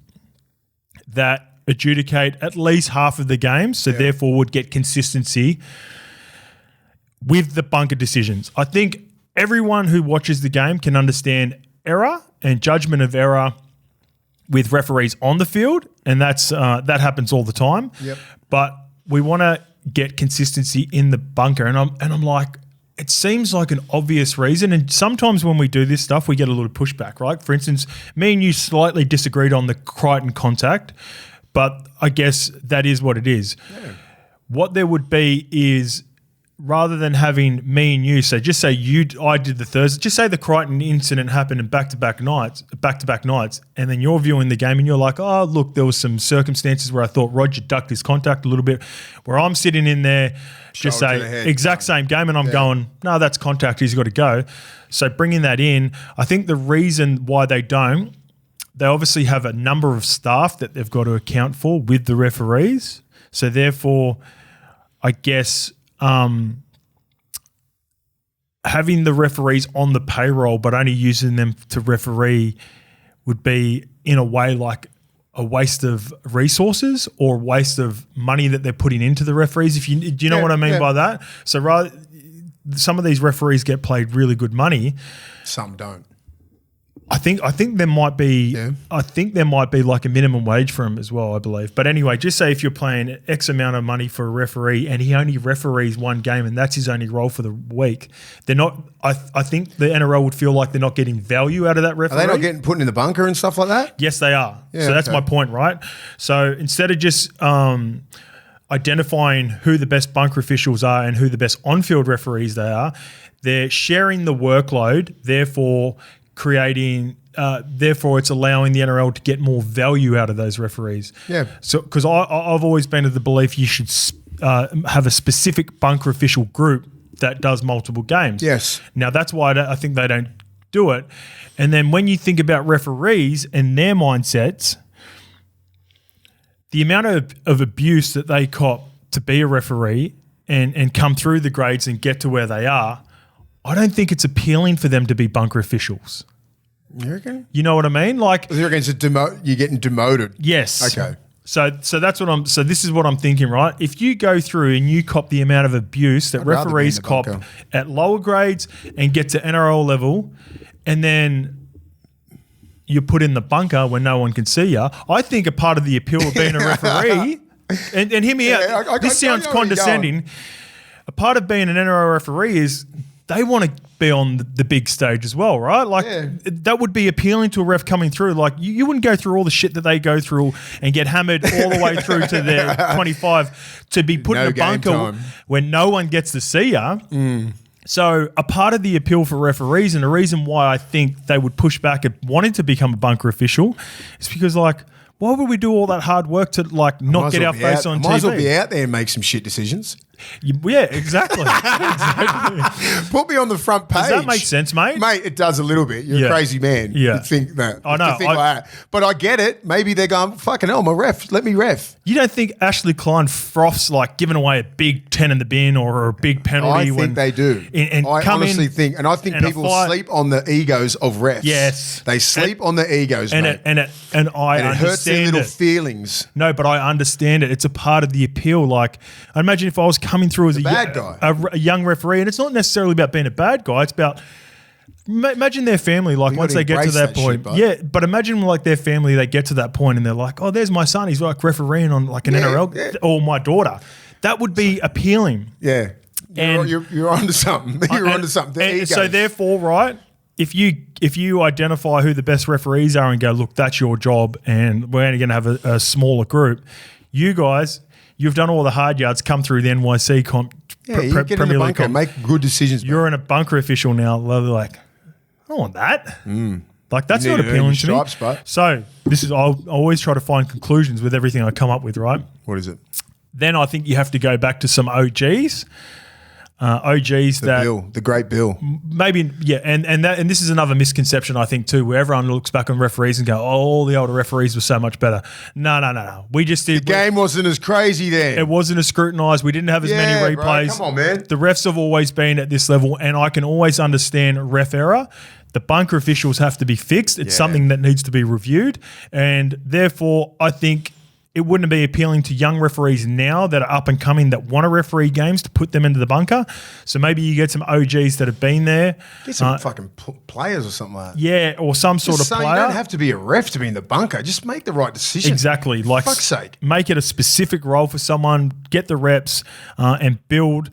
that adjudicate at least half of the games, so therefore would get consistency with the bunker decisions. I think everyone who watches the game can understand error and judgment of error with referees on the field, and that happens all the time. Yep. But we want to get consistency in the bunker, and I'm like, it seems like an obvious reason. And sometimes when we do this stuff, we get a little pushback, right? For instance, me and you slightly disagreed on the Crichton contact, but I guess that is what it is. Yeah. What there would be is, rather than having me and you, so just say I did the Thursday, just say the Crichton incident happened in back-to-back nights, and then you're viewing the game and you're like, oh, look, there was some circumstances where I thought Roger ducked his contact a little bit, where I'm sitting in there, just say exact same game, and I'm going, no, that's contact, he's got to go. So bringing that in, I think the reason why they don't, they obviously have a number of staff that they've got to account for with the referees. So therefore, I guess having the referees on the payroll but only using them to referee would be, in a way, like a waste of resources or waste of money that they're putting into the referees. Do you know what I mean by that? So rather, some of these referees get paid really good money. Some don't. I think there might be. Yeah. I think there might be like a minimum wage for him as well, I believe. But anyway, just say if you're paying X amount of money for a referee and he only referees one game and that's his only role for the week, they're not. I think the NRL would feel like they're not getting value out of that referee. Are they not getting put in the bunker and stuff like that? Yes, they are. Yeah, so that's my point, right? So instead of just identifying who the best bunker officials are and who the best on-field referees they are, they're sharing the workload. Therefore, it's allowing the NRL to get more value out of those referees. Yeah. So, because I've always been of the belief you should have a specific bunker official group that does multiple games. Yes. Now that's why I think they don't do it. And then when you think about referees and their mindsets, the amount of abuse that they cop to be a referee and come through the grades and get to where they are, I don't think it's appealing for them to be bunker officials. You reckon? You know what I mean? Like, you reckon you're getting demoted? Yes. Okay. So that's what So this is what I'm thinking, right? If you go through and you cop the amount of abuse that referees cop at lower grades and get to NRL level, and then you put in the bunker when no one can see you, I think a part of the appeal of being a referee, and hear me out. This sounds condescending. A part of being an NRL referee is they want to be on the big stage as well, right? Like that would be appealing to a ref coming through. Like you wouldn't go through all the shit that they go through and get hammered all the way through to their 25 to be put in a bunker when no one gets to see you. So a part of the appeal for referees, and the reason why I think they would push back at wanting to become a bunker official, is because, like, why would we do all that hard work to, like, not get our face on TV? Might as well be out there and make some shit decisions. Yeah, exactly. Put me on the front page. Does that make sense, mate? Mate, it does a little bit. You're a crazy man. Yeah. You think that. I know. Like that. But I get it. Maybe they're going, fucking hell, my ref. Let me ref. You don't think Ashley Klein froths like giving away a big 10 in the bin or a big penalty? I think they do. I honestly think, and I think people sleep on the egos of refs. Yes. They sleep on the egos, mate. And it hurts their little feelings. No, but I understand it. It's a part of the appeal. Like, I imagine if I was coming through as a young referee, and it's not necessarily about being a bad guy. It's about imagine their family, like once they get to that point. But imagine like their family, they get to that point and they're like, oh, there's my son. He's like refereeing on like an NRL or my daughter. That would be appealing. Yeah. You're onto something. You're onto something. And so therefore, right, if you identify who the best referees are and go, look, that's your job and we're only going to have a smaller group, you guys, you've done all the hard yards, come through the NYC comp. You get in the bunker and make good decisions. You're in a bunker official now. They're like, I don't want that. Like, that's not appealing to me. But. So I always try to find conclusions with everything I come up with, right? What is it? Then I think you have to go back to some OGs. The great Bill. Maybe, yeah, and this is another misconception I think too, where everyone looks back on referees and go, oh, all the older referees were so much better. No. We just did. The game wasn't as crazy then. It wasn't as scrutinised. We didn't have as many replays. Bro, come on, man. The refs have always been at this level, and I can always understand ref error. The bunker officials have to be fixed. It's something that needs to be reviewed, and therefore I think it wouldn't be appealing to young referees now that are up and coming that want to referee games to put them into the bunker. So maybe you get some OGs that have been there. Get some fucking players or something like that. Yeah, or some sort of player. You don't have to be a ref to be in the bunker. Just make the right decision. Exactly. For fuck's sake. Make it a specific role for someone, get the reps and build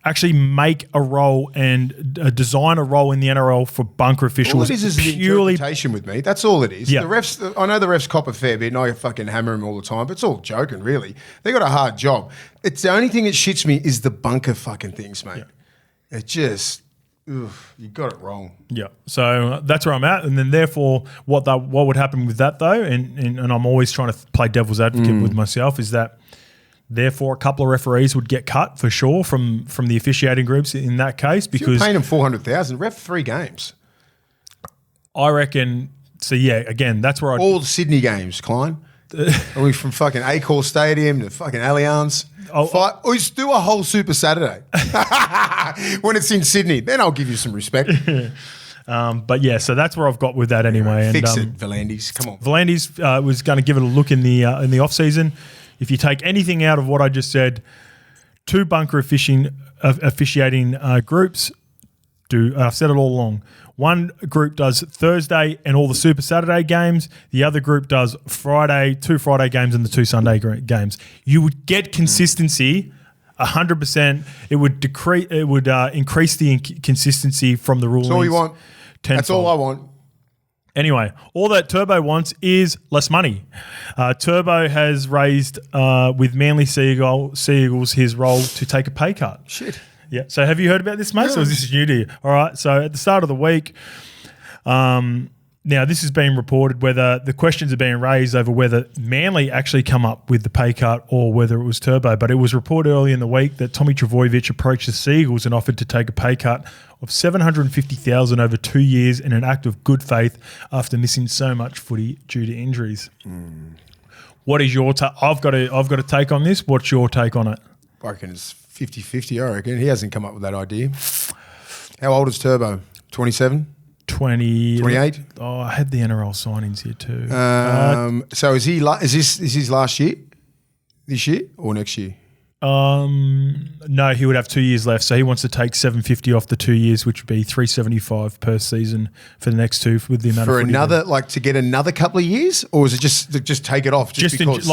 actually make a role and design a role in the NRL for bunker officials. All it is the interpretation with me. That's all it is. Yeah. The refs, I know the refs cop a fair bit and I fucking hammer them all the time, but it's all joking, really. They got a hard job. It's the only thing that shits me is the bunker fucking things, mate. Yeah. It just, you got it wrong. Yeah. So that's where I'm at. And then therefore what would happen with that though, and I'm always trying to play devil's advocate with myself, is that therefore a couple of referees would get cut for sure from the officiating groups in that case, because you're paying them $400,000, ref 3 games. I reckon. So yeah, again, that's where all the Sydney games, Klein. Are we from fucking Accor Stadium to fucking Allianz? We just do a whole Super Saturday when it's in Sydney. Then I'll give you some respect. But yeah, so that's where I've got with that anyway. Fix it, VLANDYS. Come on. VLANDYS was going to give it a look in the off season. If you take anything out of what I just said, 2 bunker officiating groups do. I've said it all along. One group does Thursday and all the Super Saturday games. The other group does Friday, 2 Friday games and the 2 Sunday games. You would get consistency 100%. It would decrease. It would increase the consistency from the rulings. That's all you want. Tenfold. That's all I want. Anyway, all that Turbo wants is less money. Turbo has raised with Manly Seagulls his role to take a pay cut. Shit. Yeah. So have you heard about this, mate? Yeah. Or is this new to you? All right. So at the start of the week, now this has been reported whether the questions are being raised over whether Manly actually come up with the pay cut or whether it was Turbo. But it was reported early in the week that Tommy Trbojevic approached the Seagulls and offered to take a pay cut of $750,000 over 2 years in an act of good faith after missing so much footy due to injuries. What is your take? I've got a take on this. What's your take on it? I reckon it's 50-50, I reckon. He hasn't come up with that idea. How old is Turbo? 27? 28? Oh, I had the NRL signings here too. So is this his last year? This year or next year? No, he would have 2 years left. So he wants to take $750 off the 2 years, which would be $375 per season for the next 2 with the amount for of another like to get another couple of years, or is it just take it off just because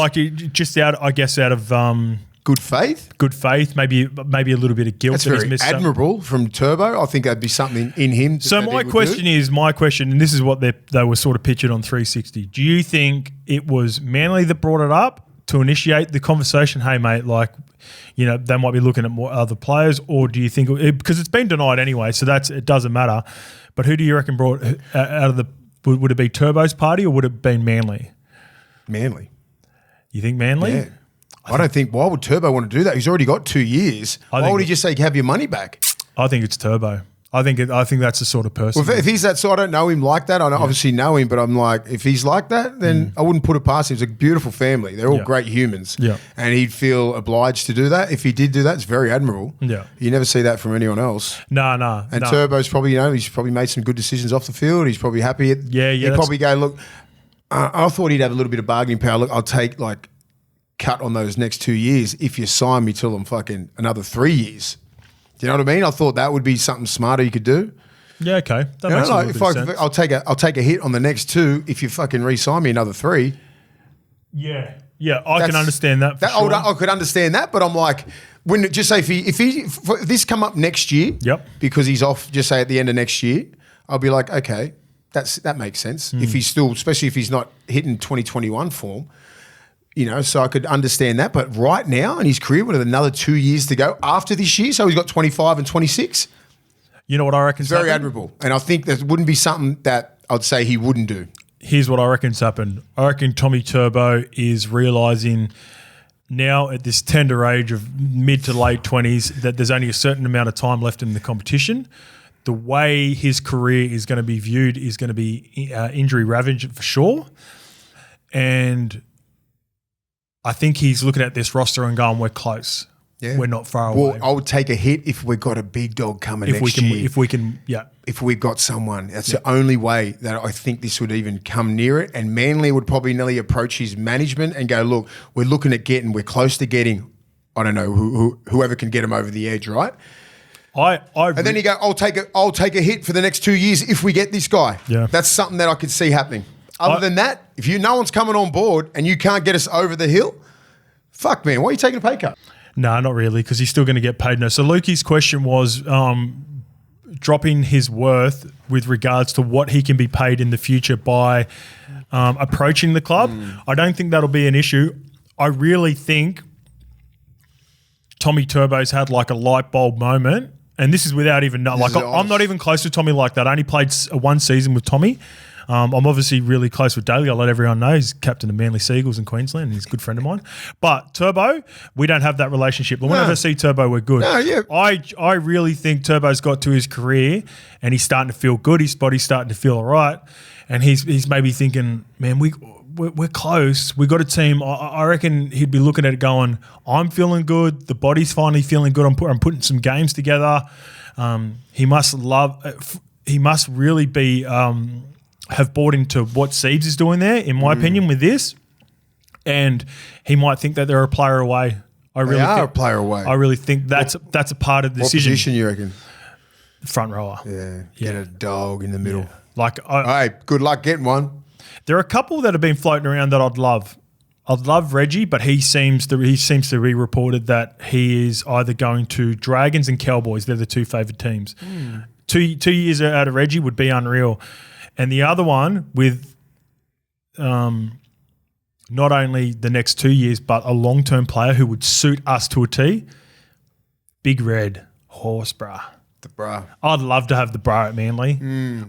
out of good faith? Good faith, maybe a little bit of guilt. That's very admirable from Turbo. I think that'd be something in him. So my question, and this is what they were sort of pictured on 360. Do you think it was Manly that brought it up to initiate the conversation? Hey, mate, they might be looking at more other players, or do you think because it's been denied anyway, so it doesn't matter. But who do you reckon brought out of the? Would it be Turbo's party or would it have been Manly? Manly. You think Manly? Yeah. I don't think. Why would Turbo want to do that? He's already got 2 years. Why would he just say have your money back? I think it's Turbo. I think that's the sort of person. Well, if he's that sort, I don't know him like that. I obviously know him, but I'm like, if he's like that, then I wouldn't put it past him. It's a beautiful family. They're all great humans. Yeah. And he'd feel obliged to do that. If he did do that, it's very admirable. Yeah. You never see that from anyone else. No. And Turbo's probably, he's probably made some good decisions off the field. He's probably happy. He'd probably go, look, I thought he'd have a little bit of bargaining power. Look, I'll take cut on those next 2 years if you sign me till I'm fucking another 3 years. Do you know what I mean? I thought that would be something smarter you could do. Yeah, okay. That makes a little bit of sense. I'll take a hit on the next 2 if you fucking re-sign me another 3. Yeah, I can understand that. Sure. I could understand that, but I'm like, just say if this come up next year, because he's off, just say at the end of next year, I'll be like, okay, that makes sense. If he's still, especially if he's not hitting 2021 form. So I could understand that. But right now in his career, with another 2 years to go after this year, so he's got 25 and 26. You know what I reckon? It's very admirable. And I think that wouldn't be something that I'd say he wouldn't do. Here's what I reckon's happened. I reckon Tommy Turbo is realising now at this tender age of mid to late 20s that there's only a certain amount of time left in the competition. The way his career is going to be viewed is going to be injury ravaged for sure. And I think he's looking at this roster and going, we're close. Yeah. We're not far away. Well, I would take a hit if we've got a big dog coming next year. If we've got someone. That's the only way that I think this would even come near it. And Manly would probably nearly approach his management and go, look, we're close to getting, I don't know, whoever can get him over the edge, right? And then you go, I'll take a hit for the next 2 years if we get this guy. Yeah. That's something that I could see happening. Other than that, if no one's coming on board and you can't get us over the hill, fuck, man, why are you taking a pay cut? No, not really, because he's still going to get paid. No. So Lukey's question was dropping his worth with regards to what he can be paid in the future by approaching the club. I don't think that'll be an issue. I really think Tommy Turbo's had like a light bulb moment, and this is without even like I'm not even close to Tommy like that. I only played one season with Tommy. I'm obviously really close with Daly. I'll let everyone know he's captain of Manly Seagulls in Queensland. And he's a good friend of mine. But Turbo, we don't have that relationship. But whenever I see Turbo, we're good. No, yeah. I really think Turbo's got to his career and he's starting to feel good. His body's starting to feel all right. And he's maybe thinking, man, we're close. We got a team. I reckon he'd be looking at it going, I'm feeling good. The body's finally feeling good. I'm putting some games together. He must really be have bought into what Siebes is doing there, in my opinion, with this. And he might think that they're a player away. They are a player away. I really think that's a part of the decision. What position you reckon? Front rower. Yeah. Get a dog in the middle. Yeah. Like, hey, good luck getting one. There are a couple that have been floating around that I'd love. I'd love Reggie, but he seems to be reported that he is either going to Dragons and Cowboys. They're the two favoured teams. 2 years out of Reggie would be unreal. And the other one with not only the next 2 years, but a long-term player who would suit us to a T, Big Red Horse, bruh. The bra. I'd love to have the bra at Manly.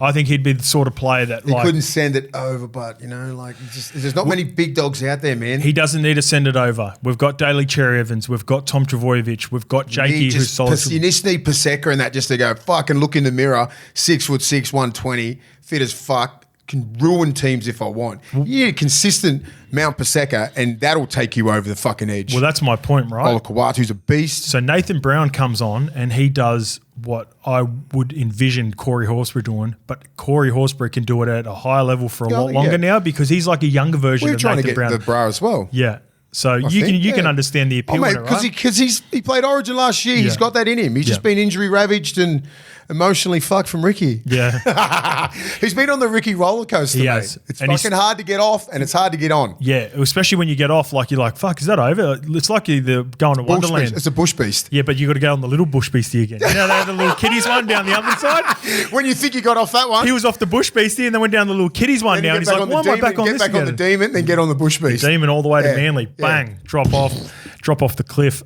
I think he'd be the sort of player that he couldn't send it over, but there's not many big dogs out there, man. He doesn't need to send it over. We've got Daly Cherry Evans, we've got Tom Travojevic, we've got Jakey who's solid. You just need Paseka and that just to go fucking look in the mirror, 6'6", 120, fit as fuck. Can ruin teams if I want. You need a consistent Mount Paseka, and that'll take you over the fucking edge. Well, that's my point, right? Ola Kawatu's a beast. So Nathan Brown comes on, and he does what I would envision Corey Horsburgh doing, but Corey Horsburgh can do it at a higher level for a lot longer now because he's like a younger version of Nathan Brown. We're trying to get the bra as well. Yeah. So you can understand the appeal, mate, because he played Origin last year. He's got that in him. He's just been injury ravaged and emotionally fucked from Ricky. Yeah. He's been on the Ricky roller coaster, mate. It's fucking hard to get off and it's hard to get on. Yeah, especially when you get off, like you're like, fuck, is that over? It's like you're going to Wonderland. It's a bush beast. Yeah, but you got to go on the little bush beastie again. You know, they had the little kiddies one down the other side. When you think you got off that one. He was off the bush beastie and then went down the little kiddies one now. And he's like, why am I back on this again? Get back on the demon, then get on the bush beast. The demon all the way to Manly. Bang, drop off the cliff.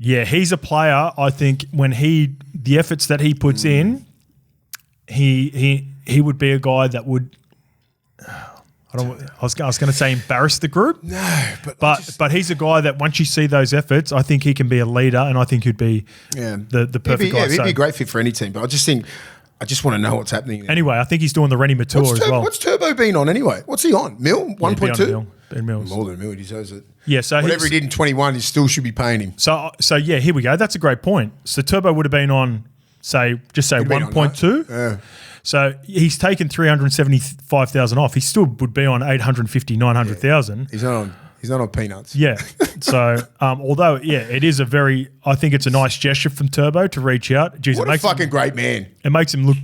Yeah, he's a player. I think when the efforts that he puts in, he would be a guy that would. I was going to say embarrass the group. No, but he's a guy that once you see those efforts, I think he can be a leader, and I think he'd be the perfect guy. He'd be a great fit for any team. But I just want to know what's happening there. Anyway, I think he's doing the Rennie Matua as well. What's Turbo been on anyway? What's he on? 1.2? Ben Mills. More than a mil, he deserves it. Yeah, so whatever he did in 21, he still should be paying him. So yeah, here we go. That's a great point. So Turbo would have been on, say 1.2. Yeah. So he's taken 375,000 off. He still would be on 850, 900,000. He's not on peanuts. Yeah. So although it is I think it's a nice gesture from Turbo to reach out. Jeez, what a fucking great man. It makes him look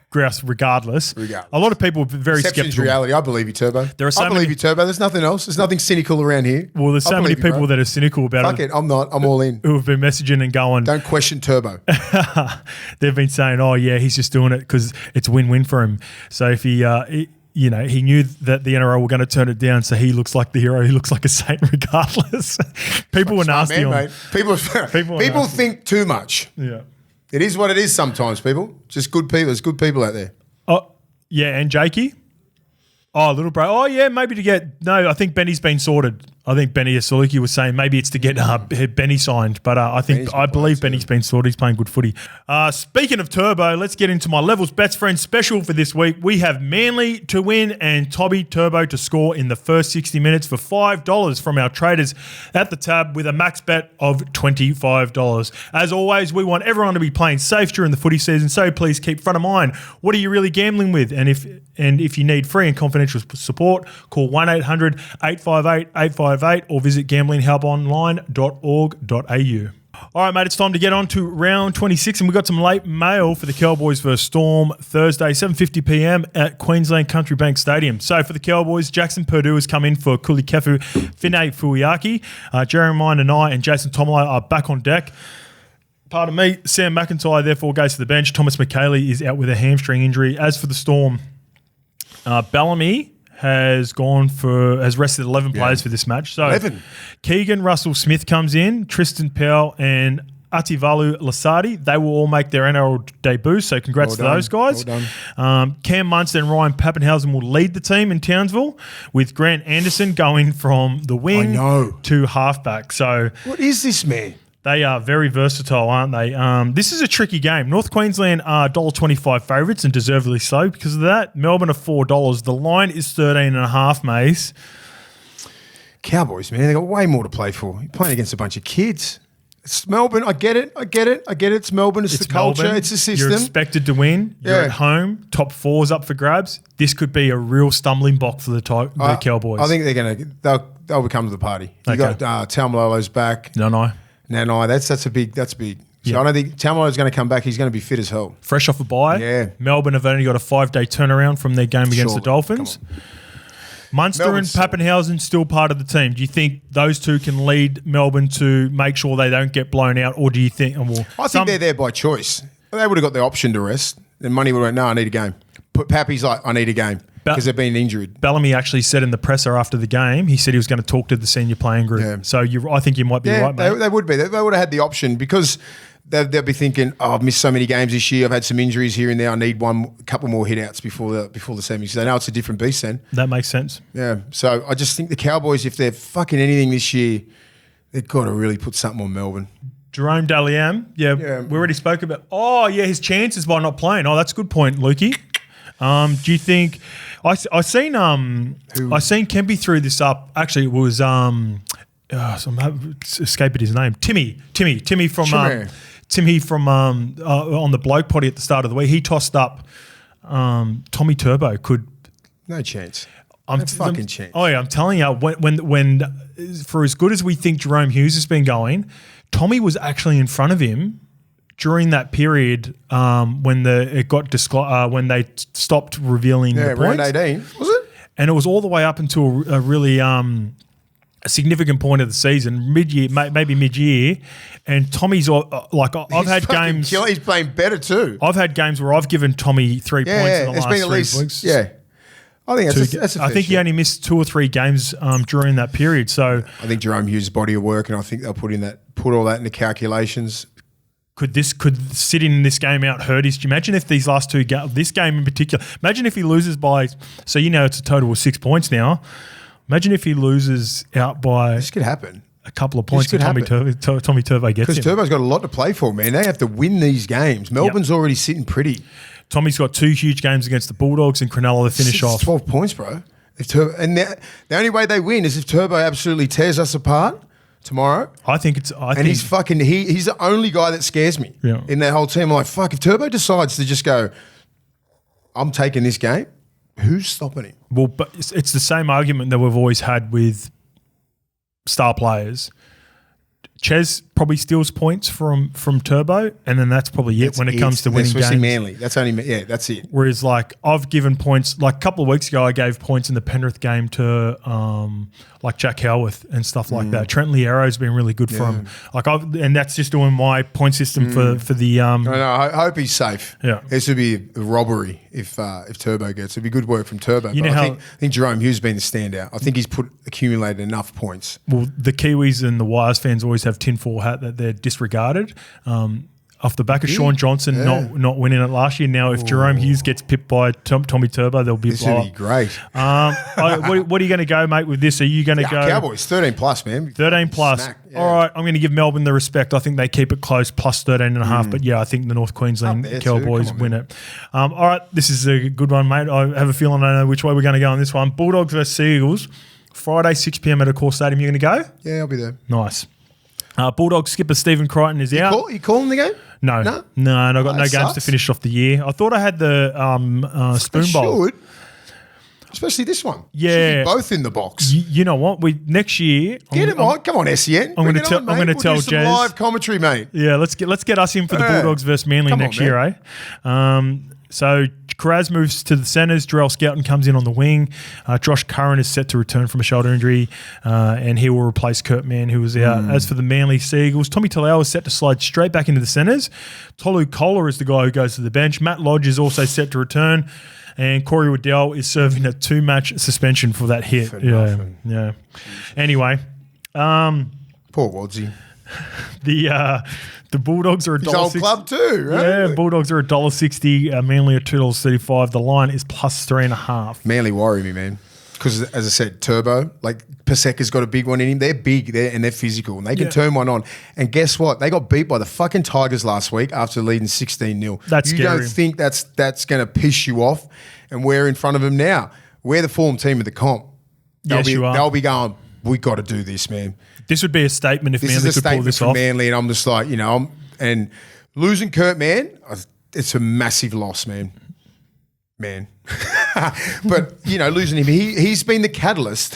grouse regardless. A lot of people are very skeptical. Reality. I believe you, Turbo. I believe you, Turbo. There's nothing else. There's nothing cynical around here. Well, there's so many people that are cynical about it. Fuck it. I'm not. I'm all in. Who have been messaging and going, don't question Turbo. They've been saying, oh yeah, he's just doing it because it's win-win for him. So if he knew that the NRL were going to turn it down, so he looks like the hero. He looks like a saint regardless. People were nasty on him. People think too much. Yeah. It is what it is sometimes, people. Just good people. There's good people out there. Oh, yeah, and Jakey? Oh, little bro. Oh, yeah, maybe to get – no, I think Benny's been sorted. I think Benny Asuliki was saying maybe it's to get Benny signed, but I believe Benny's been sorted. He's playing good footy. Speaking of Turbo, let's get into my Levels Bets Friends special for this week. We have Manly to win and Tommy Turbo to score in the first 60 minutes for $5 from our traders at the tab with a max bet of $25. As always, we want everyone to be playing safe during the footy season, so please keep front of mind, what are you really gambling with? And if you need free and confidential support, call 1-800-858-858 or visit gamblinghelponline.org.au. All right, mate, it's time to get on to round 26, and we've got some late mail for the Cowboys versus Storm Thursday, 7:50 p.m. at Queensland Country Bank Stadium. So for the Cowboys, Jackson Purdue has come in for Kulikefu Finei Fuiaki. Jeremiah Nanai and Jason Tomolo are back on deck. Pardon me, Sam McIntyre therefore goes to the bench. Thomas McKaylee is out with a hamstring injury. As for the Storm, Bellamy has rested 11 players for this match. So 11. Keegan Russell-Smith comes in, Tristan Powell and Ativalu Lasardi. They will all make their NRL debut, so congrats to those guys. Well Cam Munster and Ryan Pappenhausen will lead the team in Townsville, with Grant Anderson going from the wing to halfback. So what is this, man? They are very versatile, aren't they? This is a tricky game. North Queensland are $1.25 favourites, and deservedly so because of that. Melbourne are $4. The line is 13.5, Mace. Cowboys, man, they got way more to play for. You're playing against a bunch of kids. It's Melbourne. I get it. It's Melbourne. It's the culture. Melbourne. It's the system. You're expected to win. You're at home. Top four's up for grabs. This could be a real stumbling block for the Cowboys. I think they'll come to the party. You got Taumalolo's back. No. That's big. So I don't think Taumalolo's going to come back. He's going to be fit as hell. Fresh off a bye. Yeah. Melbourne have only got a 5-day turnaround from their game against the Dolphins. Munster Melbourne's and Pappenhausen still part of the team. Do you think those two can lead Melbourne to make sure they don't get blown out, or do you think? I think they're there by choice. They would have got the option to rest. Then Money would have went, no, I need a game. Pappy's like, I need a game because they've been injured. Bellamy actually said in the presser after the game, he said he was going to talk to the senior playing group. Yeah. So I think you might be right, mate. They would be. They would have had the option because they'll be thinking, I've missed so many games this year. I've had some injuries here and there. I need a couple more hit-outs before the semis. So they know it's a different beast then. That makes sense. Yeah. So I just think the Cowboys, if they're fucking anything this year, they've got to really put something on Melbourne. Jerome Daliam, we already spoke about. His chances by not playing. Oh, that's a good point, Lukey. Do you think I seen Kempy threw this up? Actually, it was I'm escaping his name. Timmy from Timmy from on the bloke potty at the start of the week. He tossed up Tommy Turbo could. No chance. Fucking chance. Oh yeah, I'm telling you, when for as good as we think Jerome Hughes has been going, Tommy was actually in front of him during that period when when they stopped revealing the points. Round 18, was it? And it was all the way up until a really a significant point of the season, maybe mid-year. And Tommy's I've had games. He's playing better too. I've had games where I've given Tommy 3 points in the last 3 weeks. Yeah. I think that's a I think he only missed 2 or 3 games during that period. So I think Jerome Hughes' body of work, and I think they'll put all that into calculations. Could sitting in this game out hurt his? Do you imagine if these last two this game in particular? Imagine if he loses by. So it's a total of 6 points now. Imagine if he loses out by. This could happen. A couple of points that Tommy Turbo gets. Because Turbo's got a lot to play for, man. They have to win these games. Melbourne's already sitting pretty. Tommy's got 2 huge games against the Bulldogs and Cronulla to finish off. 12 points, bro. And the only way they win is if Turbo absolutely tears us apart tomorrow. He's the only guy that scares me in that whole team. I'm like, fuck, if Turbo decides to just go, I'm taking this game, who's stopping him? Well, but it's the same argument that we've always had with star players. Ches probably steals points from Turbo, and then that's probably it when it comes to winning games. Manly. That's it. Whereas, I've given points, a couple of weeks ago, I gave points in the Penrith game to Jack Howarth and stuff like that. Trent Liero's been really good for him. And that's just doing my point system for the. I hope he's safe. Yeah, this would be a robbery if Turbo gets. It'd be good work from Turbo. I think Jerome Hughes has been the standout. I think he's accumulated enough points. Well, the Kiwis and the Wires fans always have tinfoil hat that they're disregarded. Off the back of Sean Johnson not winning it last year. Now, if Jerome Hughes gets pipped by Tommy Turbo, there'll be a blow. This would be great. What are you going to go, mate, with this? Are you going to go? Cowboys, 13 plus, man. 13 plus. All right, I'm going to give Melbourne the respect. I think they keep it close, plus 13.5. But I think the North Queensland Cowboys win it. All right, this is a good one, mate. I have a feeling I know which way we're going to go on this one. Bulldogs versus Seagulls, Friday, 6 p.m. at Accor Stadium. You going to go? Yeah, I'll be there. Nice. Bulldogs skipper Stephen Crichton is out. You calling the game? No, and I've got no games to finish off the year. I thought I had the Spoon Bowl. Especially this one. Yeah. Should be both in the box. You know what? Next year, Get him on. Come on, SEN. I'm going to tell do some Jez. live commentary, mate. Yeah, let's get us in for the Bulldogs versus Manly next year, eh? So Karaz moves to the centres. Jarrell Scouten comes in on the wing. Josh Curran is set to return from a shoulder injury, and he will replace Kurt Mann, who was out. As for the Manly Seagulls, Tommy Talau is set to slide straight back into the centres. Tolu Kola is the guy who goes to the bench. Matt Lodge is also set to return. And Corey Waddell is serving a 2-match suspension for that hit. Yeah. Anyway. Poor Wadsy. The Bulldogs are His old club too, right? Yeah, Bulldogs are $1.60. Manly are $2.35. The line is plus 3.5. Manly worry me, man. Because as I said, Turbo, like Paseka's got a big one in him. They're big and they're physical and they can turn one on. And guess what? They got beat by the fucking Tigers last week after leading 16-0. That's you scary. don't think that's going to piss you off? And we're in front of them now. We're the form team of the comp. You are. They'll be going, we got to do this, man. This would be a statement if Manly could pull this off. Manly, and I'm just like, and losing Kurt Mann, it's a massive loss, man. But losing him, he's been the catalyst.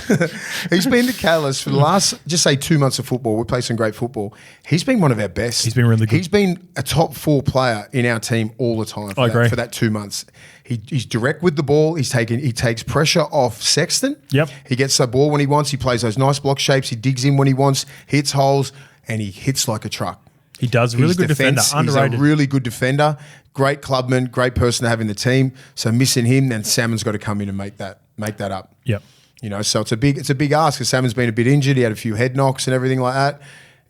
He's been the catalyst for the last, just say 2 months of football. We play some great football. He's been one of our best. He's been really good. He's been a top 4 player in our team all the time. I agree. For that 2 months. He's direct with the ball. He takes pressure off Sexton. Yep. He gets the ball when he wants. He plays those nice block shapes. He digs in when he wants, hits holes, and he hits like a truck. He does. Really good defender. Underrated. He's a really good defender. Great clubman. Great person to have in the team. So missing him, then Salmon's got to come in and make that up. Yep. So it's a big ask because Salmon's been a bit injured. He had a few head knocks and everything like that.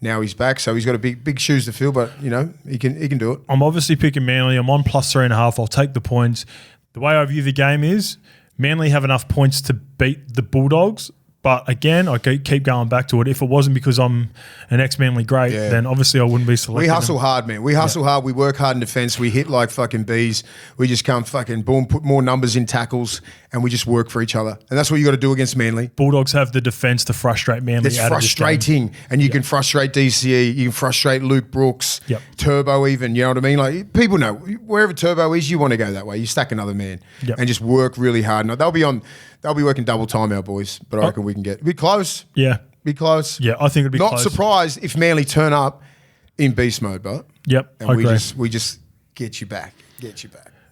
Now he's back, so he's got a big shoes to fill. But he can do it. I'm obviously picking Manly. I'm on plus 3.5. I'll take the points. The way I view the game is Manly have enough points to beat the Bulldogs. But again, I keep going back to it. If it wasn't because I'm an ex-Manly great, then obviously I wouldn't be selected. We hustle hard, man. We hustle hard. We work hard in defence. We hit like fucking bees. We just come fucking boom, put more numbers in tackles, and we just work for each other. And that's what you got to do against Manly. Bulldogs have the defence to frustrate Manly. It's frustrating. And you can frustrate DCE. You can frustrate Luke Brooks. Turbo even. You know what I mean? Like people know wherever Turbo is, you want to go that way. You stack another man and just work really hard. Now, they'll be working double time, our boys. But I reckon we can be close. Yeah. Be close. Yeah, I think it'd be not close. surprised if Manly turn up in beast mode, but I agree. We just get you back.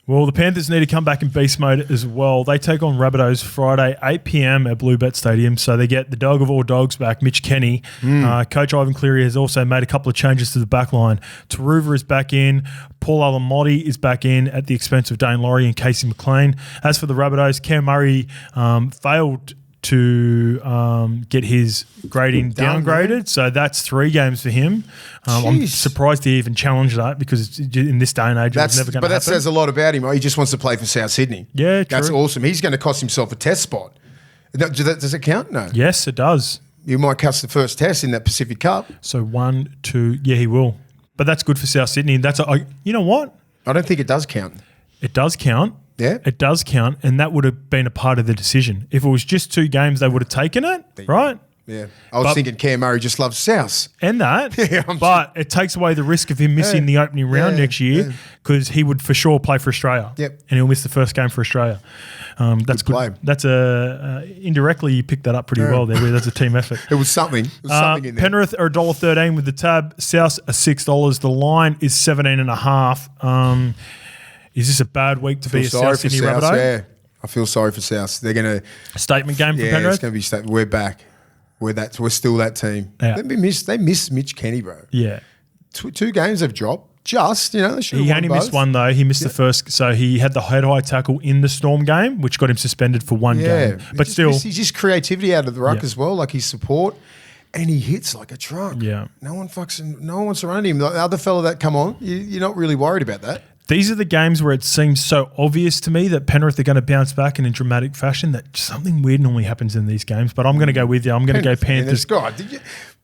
Well, the Panthers need to come back in beast mode as well. They take on Rabbitohs Friday, 8 p.m. at Bluebet Stadium. So they get the dog of all dogs back, Mitch Kenny. Coach Ivan Cleary has also made a couple of changes to the back line. Taruva is back in. Paul Alamotti is back in at the expense of Dane Laurie and Casey McLean. As for the Rabbitohs, Cam Murray failed to get his grading downgraded. So that's 3 games for him. I'm surprised he even challenged that because in this day and age, it's never going to happen. But that says a lot about him. He just wants to play for South Sydney. Yeah, true. That's awesome. He's going to cost himself a test spot. Does it count? No. Yes, it does. You might catch the first test in that Pacific Cup. So 1, 2, he will. But that's good for South Sydney. You know what? I don't think it does count. It does count. Yeah. It does count, and that would have been a part of the decision. If it was just 2 games, they would have taken it, right? Yeah. I was thinking Cam Murray just loves South. And that. But it takes away the risk of him missing the opening round next year because he would for sure play for Australia. Yep. And he'll miss the first game for Australia. That's good. Play. That's indirectly you picked that up pretty well there. That's a team effort. It was something. In there. Penrith are $1.13 with the tab. South are $6. The line is 17.5. Is this a bad week to be a South Sydney Rabbitoh? Yeah, I feel sorry for South. They're going to statement game for Penrith. It's going to be we're back. We're still that team. Yeah. They miss Mitch Kenny, bro. Yeah, 2 games have dropped. Just they should have He only missed one though. He missed the first, so he had the head-high tackle in the Storm game, which got him suspended for 1 game. But he's just creativity out of the ruck as well, like his support. And he hits like a truck. Yeah. No one wants to run him. The other fella that come on, you're not really worried about that. These are the games where it seems so obvious to me that Penrith are going to bounce back in dramatic fashion that something weird normally happens in these games. But I'm going to go with you. I'm going to go Panthers. God,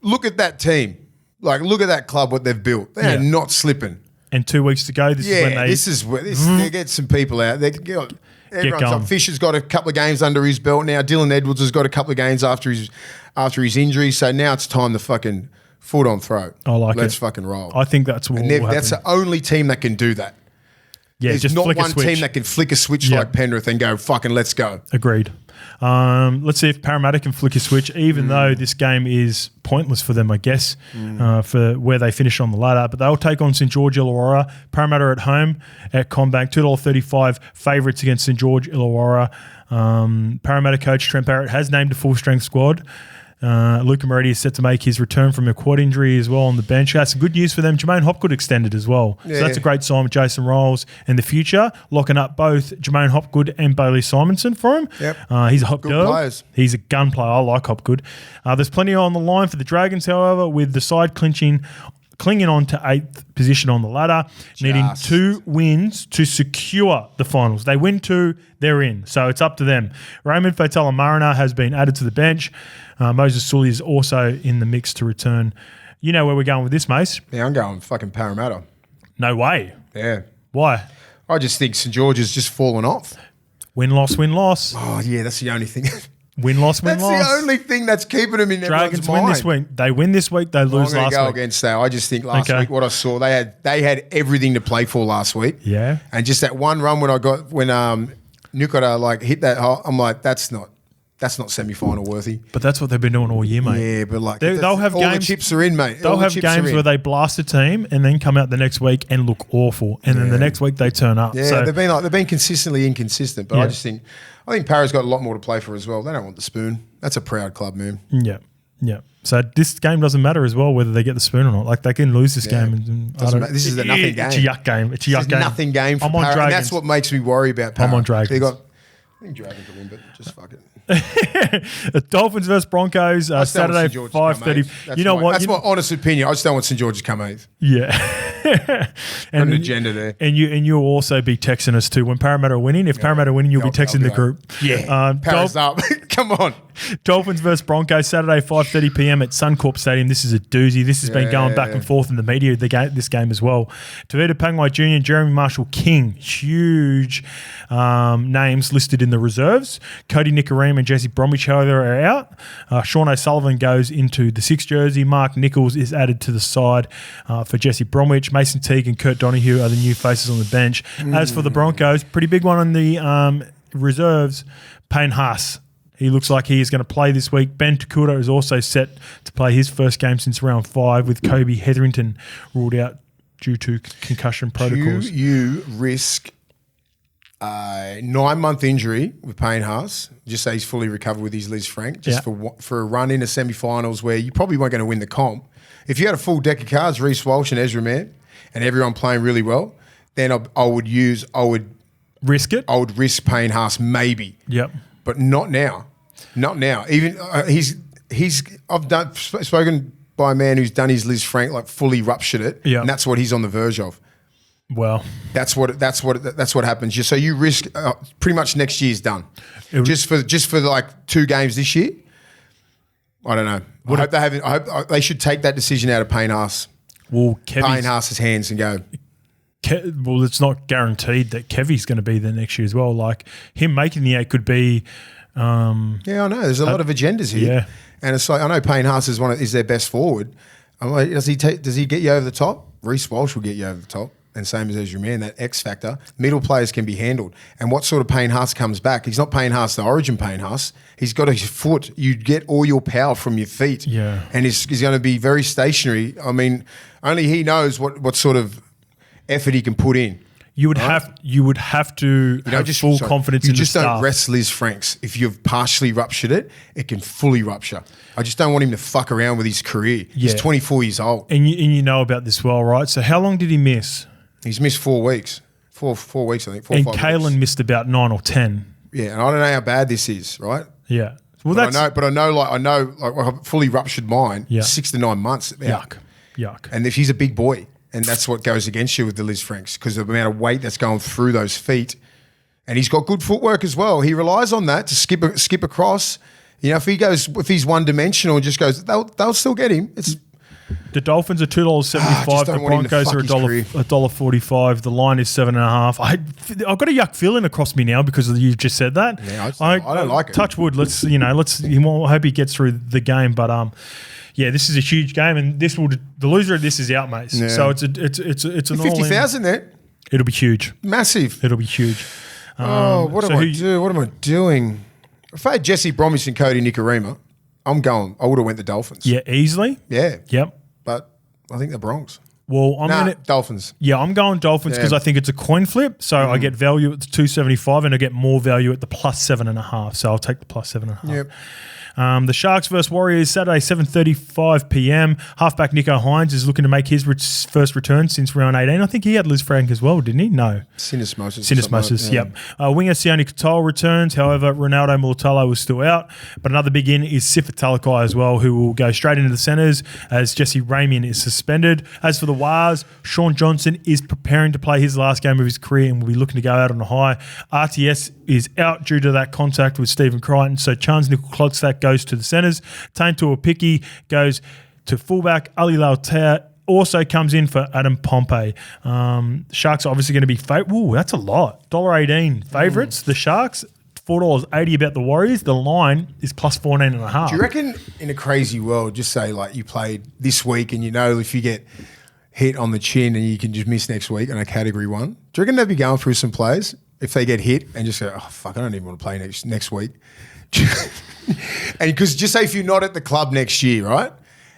look at that team. Like, look at that club, what they've built. They are not slipping. And 2 weeks to go. This is when they get some people out. Everyone's up. Fisher's got a couple of games under his belt now. Dylan Edwards has got a couple of games after his injury. So now it's time to fucking foot on throat. I like it. Let's fucking roll. I think that's what will happen. That's the only team that can do that. Yeah, there's just not flick one a switch. team that can flick a switch like Penrith and go, fucking let's go. Agreed. Let's see if Parramatta can flick a switch, even though this game is pointless for them, I guess, for where they finish on the ladder. But they'll take on St George Illawarra. Parramatta at home at CommBank, $2.35 favourites against St George Illawarra. Parramatta coach Trent Barrett has named a full-strength squad. Luca Moretti is set to make his return from a quad injury as well on the bench. That's good news for them. Jermaine Hopgood extended as well. So that's a great sign with Jason Rolls in the future, locking up both Jermaine Hopgood and Bailey Simonson for him. He's a hot girl. He's a gun player. I like Hopgood. There's plenty on the line for the Dragons, however, with the side clinging on to 8th position on the ladder, needing 2 wins to secure the finals. They win 2, they're in. So it's up to them. Raymond Faitala-Mariner has been added to the bench. Moses Sully is also in the mix to return. You know where we're going with this, Mace? Yeah, I'm going fucking Parramatta. No way. Yeah. Why? I just think St George has just fallen off. Win-loss, win-loss. Oh, yeah, that's the only thing. Win-loss, win-loss. That's the only thing that's keeping them in Dragons everyone's mind. win this week. They win this week, they lose last go week. Against that. I just think last week what I saw, they had everything to play for last week. Yeah. And just that one run when Nukota hit that hole, I'm like, that's not semi-final worthy. But that's what they've been doing all year, mate. Yeah, but they'll have all games. The chips are in, mate. They'll have games where they blast a team and then come out the next week and look awful, and then the next week they turn up. Yeah, so, they've been consistently inconsistent. But I think Para's got a lot more to play for as well. They don't want the spoon. That's a proud club, man. Yeah. So this game doesn't matter as well whether they get the spoon or not. Like they can lose this game. And this is a nothing game. It's a yuck game. It's a yuck game. Nothing game for I'm on Para. Dragons. And that's what makes me worry about Para. I'm on Dragons. I think Dragons will win, but just fuck it. Dolphins versus Broncos, Saturday 5:30. You know what? That's my honest opinion. I just don't want St George to come 8th. Yeah. And an agenda there. And you'll also be texting us too. When Parramatta are winning, if Parramatta are winning, you'll be texting the group. Yeah. Para's up. Come on. Dolphins versus Broncos, Saturday 5:30 p.m. at Suncorp Stadium. This is a doozy. This has been going back and forth in the media, this game as well. Tavita Pangai Jr. and Jeremy Marshall-King, huge names listed in the reserves. Cody Nicarime and Jesse Bromwich, however, are out. Sean O'Sullivan goes into the 6th jersey. Mark Nichols is added to the side for Jesse Bromwich. Mason Teague and Kurt Donahue are the new faces on the bench. As for the Broncos, pretty big one on the reserves, Payne Haas. He looks like he is going to play this week. Ben Takuta is also set to play his first game since round 5, with Kobe Hetherington ruled out due to concussion protocols. Do you risk a 9-month injury with Payne Haas, just say he's fully recovered with his Liz Frank, just for a run into semi-finals where you probably weren't going to win the comp? If you had a full deck of cards, Reece Walsh and Ezra Mann, and everyone playing really well, then I would risk it. I would risk Payne Haas maybe. Yep. But not now. Not now. Even I've spoken by a man who's done his Liz Frank, fully ruptured it, and that's what he's on the verge of. Well, that's what happens. So you risk pretty much next year's done. Just for 2 games this year. I don't know. I hope they should take that decision out of Payne Haas. Well, Payne Haas's hands and go. Well, it's not guaranteed that Kevy's going to be there next year as well. Like him making the 8 could be. I know. There's a lot of agendas here. Yeah. And it's like, I know Payne Haas is their best forward. I'm like, does he get you over the top? Reece Walsh will get you over the top. And same as Ezra Mann, that X factor. Middle players can be handled. And what sort of Payne Haas comes back? He's not Payne Haas, the origin Payne Haas. He's got his foot. You get all your power from your feet. Yeah. And he's going to be very stationary. I mean, only he knows what sort of effort he can put in. You would have to have full confidence in the staff. You just don't rest Liz Franks. If you've partially ruptured it, it can fully rupture. I just don't want him to fuck around with his career. Yeah. He's 24 years old. And you know about this well, right? So how long did he miss? He's missed 4 weeks. 4 weeks, I think. 4 or 5 weeks. And Kalen missed about 9 or 10. Yeah, and I don't know how bad this is, right? Yeah. Well, I know, fully ruptured mine. Yeah. 6 to 9 months. Yuck. And if he's a big boy. And that's what goes against you with the Liz Franks, because of the amount of weight that's going through those feet. And he's got good footwork as well. He relies on that to skip across. You know, if he's one-dimensional and just goes, they'll still get him. The Dolphins are $2.75. The Broncos are $1.45. The line is 7.5. I've got a yuck feeling across me now because you just said that. Yeah, I don't like it. Touch wood. I hope he gets through the game, but yeah, this is a huge game, and the loser of this is out, mate. Yeah. So it's an 50,000 there. It'll be huge, massive. It'll be huge. What am I doing? If I had Jesse Bromwich and Cody Nikorima, I'm going. I would have went the Dolphins. Yeah, easily. Yeah. Yep. But I think the Bronx. Well, I'm Dolphins. Yeah, I'm going Dolphins because I think it's a coin flip. So I get value at the 275 and I get more value at the plus 7.5. So I'll take the plus 7.5. Yep. The Sharks versus Warriors, Saturday, 7:35 p.m. Halfback Nico Hines is looking to make his first return since round 18. I think he had Liz Frank as well, didn't he? No. Syndesmosis, yep. Winger Sione Katoa returns. However, Ronaldo Mulitalo is still out. But another big in is Sifa Talakai as well, who will go straight into the centres as Jesse Ramian is suspended. As for the Wars, Sean Johnson is preparing to play his last game of his career and will be looking to go out on a high. RTS is out due to that contact with Stephen Crichton. So Chance Nickel-Klodstad goes to the centres. Taintua Piki goes to fullback. Ali Lautea also comes in for Adam Pompey. Sharks are obviously going to be Ooh, that's a lot. $1.18 favourites. The Sharks, $4.80 about the Warriors. The line is plus 14.5. Do you reckon in a crazy world, just say like you played this week and you know if you get hit on the chin and you can just miss next week on a category 1, do you reckon they'd be going through some players if they get hit and just go, oh, fuck, I don't even want to play next week? And because just say if you're not at the club next year, right?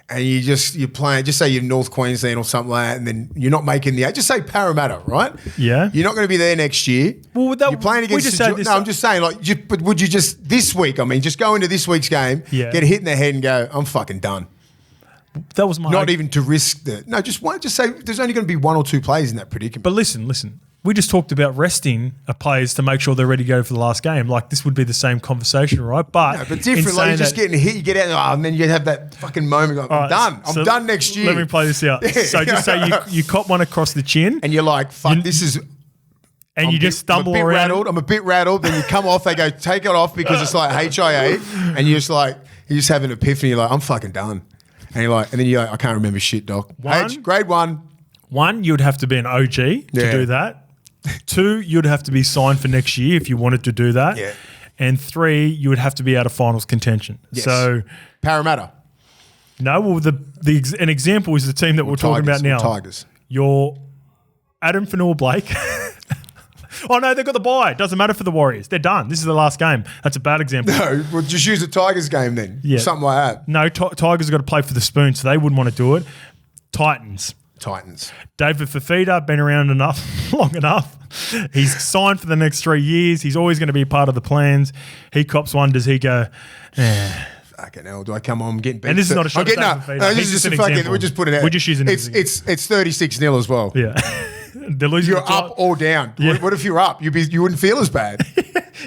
And you're playing, just say you're North Queensland or something like that, and then you're not making the, just say Parramatta, right? Yeah. You're not going to be there next year. Well, you're playing against I'm just saying, like, but would you just this week? I mean, just go into this week's game, get a hit in the head, and go, I'm fucking done. That was my not even to risk the just say there's only going to be 1 or 2 players in that predicament. But listen. We just talked about resting players to make sure they're ready to go for the last game. Like, this would be the same conversation, right? But different. Like, you're just getting hit, you get out, and then you have that fucking moment. Like, I'm done. I'm done next year. Let me play this out. Yeah. So just say you cop one across the chin. And you're like, fuck, this is... And you just stumble around. I'm a bit rattled. Then you come off, they go, take it off because it's like HIA. And you're just have an epiphany. You're like, I'm fucking done. And you're like, I can't remember shit, doc. Grade 1. 1, you'd have to be an OG to do that. 2, you'd have to be signed for next year if you wanted to do that. Yeah. And 3, you would have to be out of finals contention. Yes. So Parramatta. No, well, an example is the team that we're talking about now. Tigers. Your Adam Fanua-Blake. Oh, no, they've got the bye. Doesn't matter for the Warriors. They're done. This is the last game. That's a bad example. No, well, just use the Tigers game then. Yeah. Something like that. No, Tigers have got to play for the spoon, so they wouldn't want to do it. Titans. David Fafita, been around long enough. He's signed for the next 3 years. He's always going to be part of the plans. He cops one. Does he go, fucking hell, do I come on? I'm getting beat. And this is not a shot at Fafita. No, this is just a fucking, we just put it out. We're just using it. It's 36-0 as well. Yeah. They're losing. You're up or down. Yeah. What if you're up? You wouldn't feel as bad.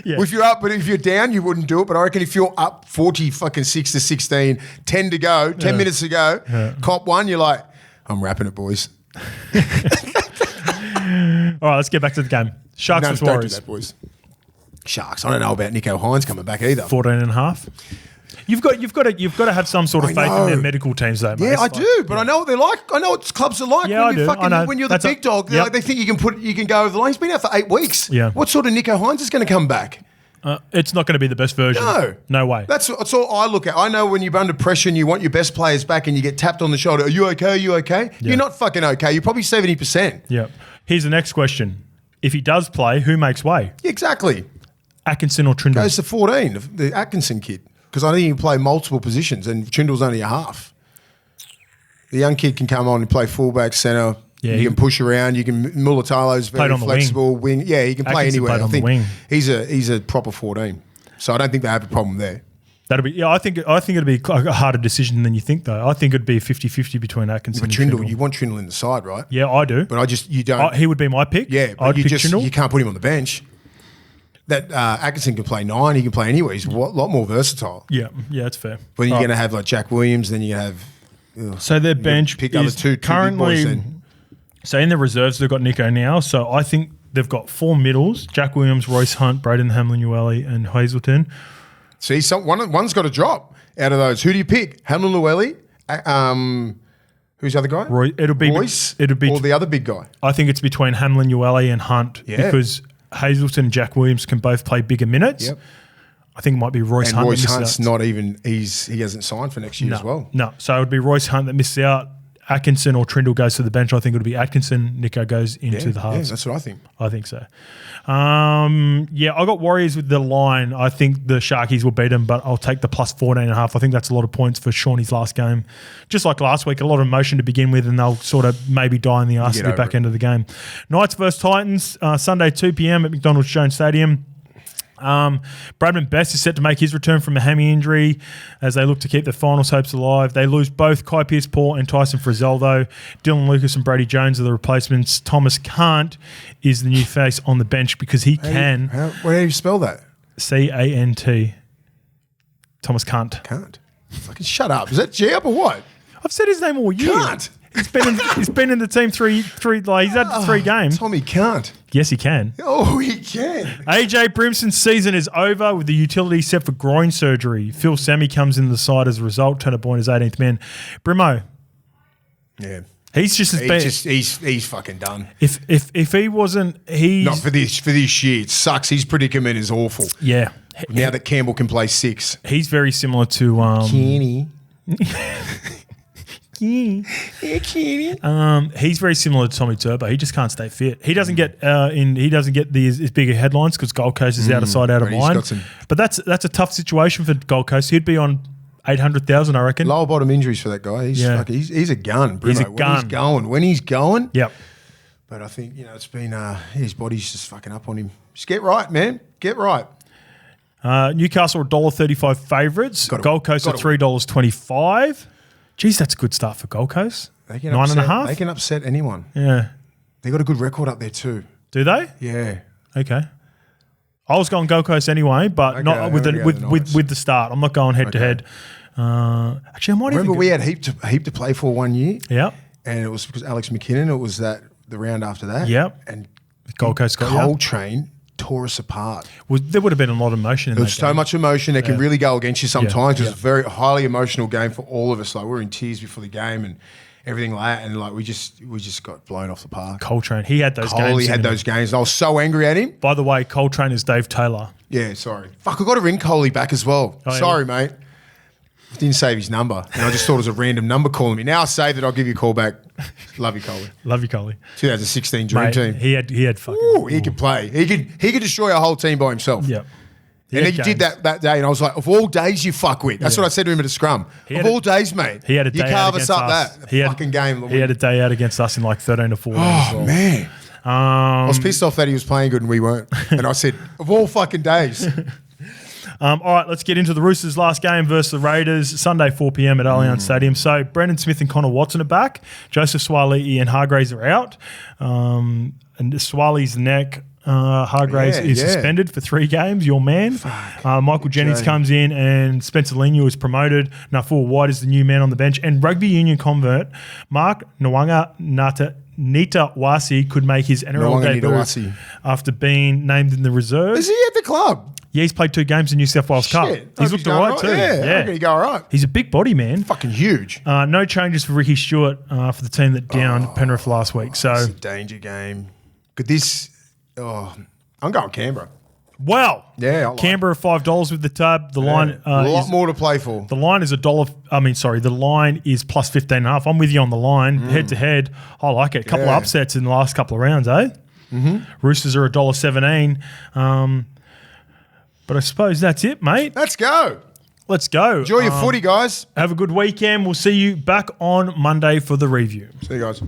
Yeah. Well, if you're up, but if you're down, you wouldn't do it. But I reckon if you're up 6-16, 10 to go, 10 minutes to go, cop one, you're like, I'm wrapping it, boys. All right, let's get back to the game. Sharks versus Warriors. Don't do that, boys. Sharks. I don't know about Nico Hines coming back either. 14.5. You've got to have some sort of faith in their medical teams, though, mate. Yeah, I do, but I know what they're like. I know what clubs are like. Yeah, When you're the big dog, they think you can go over the line. He's been out for 8 weeks. Yeah. What sort of Nico Hines is going to come back? It's not going to be the best version. No way. That's all I look at. I know when you're under pressure and you want your best players back and you get tapped on the shoulder. Are you okay? Are you okay? Yeah. You're not fucking okay. You're probably 70%. Yeah. Here's the next question. If he does play, who makes way? Exactly. Atkinson or Trindle? Goes to 14, the Atkinson kid. Because I think he can play multiple positions and Trindle's only a half. The young kid can come on and play fullback, centre. Yeah, you can push around. You can. Mulatalo's very flexible wing. Yeah, he can play anywhere. I think he's a proper 14. So I don't think they have a problem there. I think it'd be a harder decision than you think, though. I think it'd be 50-50 between Atkinson and Trindle. You want Trindle in the side, right? Yeah, I do. But you don't. He would be my pick. Yeah, but you can't put him on the bench. That Atkinson can play 9. He can play anywhere. He's a lot more versatile. Yeah, that's fair. But you're going to have like Jack Williams, then you're going to have. So their bench pick other two currently. Big boys. So in the reserves, they've got Nico now. So I think they've got 4 middles: Jack Williams, Royce Hunt, Braden Hamlin-Uele, and Hazelton. See, one's got to drop out of those. Who do you pick? Hamlin-Uele? Who's the other guy? Royce? Or the other big guy? I think it's between Hamlin-Uele and Hunt because Hazelton and Jack Williams can both play bigger minutes. Yep. I think it might be Royce Hunt. Royce Hunt's not even. He hasn't signed for next year as well. No, so it would be Royce Hunt that misses out. Atkinson or Trindle goes to the bench, I think it'll be Atkinson. Nico goes into the halves. Yeah, that's what I think. I think so. I got Warriors with the line. I think the Sharkies will beat them, but I'll take the plus 14.5. I think that's a lot of points for Shawnee's last game. Just like last week, a lot of emotion to begin with, and they'll sort of maybe die in the arse at the back end of the game. Knights versus Titans, Sunday 2 p.m. at McDonald's Jones Stadium. Bradman Best is set to make his return from a hammy injury as they look to keep their finals hopes alive. They lose both Kai Pearce-Paul and Tyson Frizzell, though. Dylan Lucas and Brady Jones are the replacements. Thomas Cant is the new face on the bench because he can. Where do you spell that? C-A-N-T. Thomas Cant. Can't. Fucking shut up. Is that G up or what? I've said his name all year. Can't. He's been in the team three like he's had 3 games. Tommy can't. Yes, he can. Oh, he can. AJ Brimson's season is over with the utility set for groin surgery. Phil Sammy comes in the side as a result. Turner Boyne is 18th man. Brimo. Yeah. He's just as bad. He's fucking done. If he wasn't, he's not for this year. It sucks. His predicament is awful. Yeah. Now that Campbell can play 6. He's very similar to Kenny. He's very similar to Tommy Turbo. He just can't stay fit. He doesn't get his bigger headlines because Gold Coast is out of sight, out of mind. But that's a tough situation for Gold Coast. He'd be on 800,000, I reckon. Lower bottom injuries for that guy. He's a gun. Bruno. When he's going. Yep. But I think it's been his body's just fucking up on him. Just get right, man. Get right. Newcastle are $1.35 favourites. Gold Coast are $3.25. Geez, that's a good start for Gold Coast. 9.5. They can upset anyone. Yeah. They got a good record up there too. Do they? Yeah. Okay. I was going Gold Coast anyway, but not with the start. I'm not going head to head. Actually, I might remember we had heap to play for one year. Yeah. And it was because Alex McKinnon. It was the round after that. Yep. And Gold Coast got Coltrane tore us apart. Well, there would have been a lot of emotion in that game. There was so much emotion. It can really go against you sometimes. It was a very highly emotional game for all of us. Like we were in tears before the game and everything like that. And like we just got blown off the park. Coltrane, he had those games. He had those games. And I was so angry at him. By the way, Coltrane is Dave Taylor. Yeah, sorry. Fuck, I got to ring Coley back as well. Oh, sorry, mate. I didn't save his number. And I just thought it was a random number calling me. Now I saved it. I'll give you a call back. Love you, Coley. Love you, Coley. 2016 Dream Team. He had fucking. Ooh, he could play. He could destroy a whole team by himself. Yep. And he did that day, and I was like, of all days you fuckwit. That's what I said to him at a scrum. Of all days, mate. He had a day you carve us up us. that fucking game. He had a day out against us in like 13 to 14. Oh, man. I was pissed off that he was playing good and we weren't. And I said, of all fucking days. All right, let's get into the Roosters' last game versus the Raiders, Sunday 4 p.m. at Allianz Stadium. So Brendan Smith and Connor Watson are back. Joseph Swaley and Hargraves are out. And Swaley's neck, Hargraves is suspended for 3 games, your man. Michael Jennings comes in and Spencer Leniu is promoted. Nafua White is the new man on the bench. And rugby union convert Mark Nitawasi could make his NRL debut after being named in the reserves. Is he at the club? Yeah, he's played 2 games in New South Wales Cup. He's looked all right too. Yeah. He go all right. He's a big body, man. Fucking huge. No changes for Ricky Stewart for the team that downed Penrith last week. So it's a danger game. Could this... Oh, I'm going Canberra. Well, yeah, Canberra $5 with the tab. The line a lot more to play for. The line is the line is plus 15.5. I'm with you on the line head to head. I like it. A couple of upsets in the last couple of rounds, eh? Mm-hmm. Roosters are $1.17. But I suppose that's it, mate. Let's go. Let's go. Enjoy your footy, guys. Have a good weekend. We'll see you back on Monday for the review. See you guys.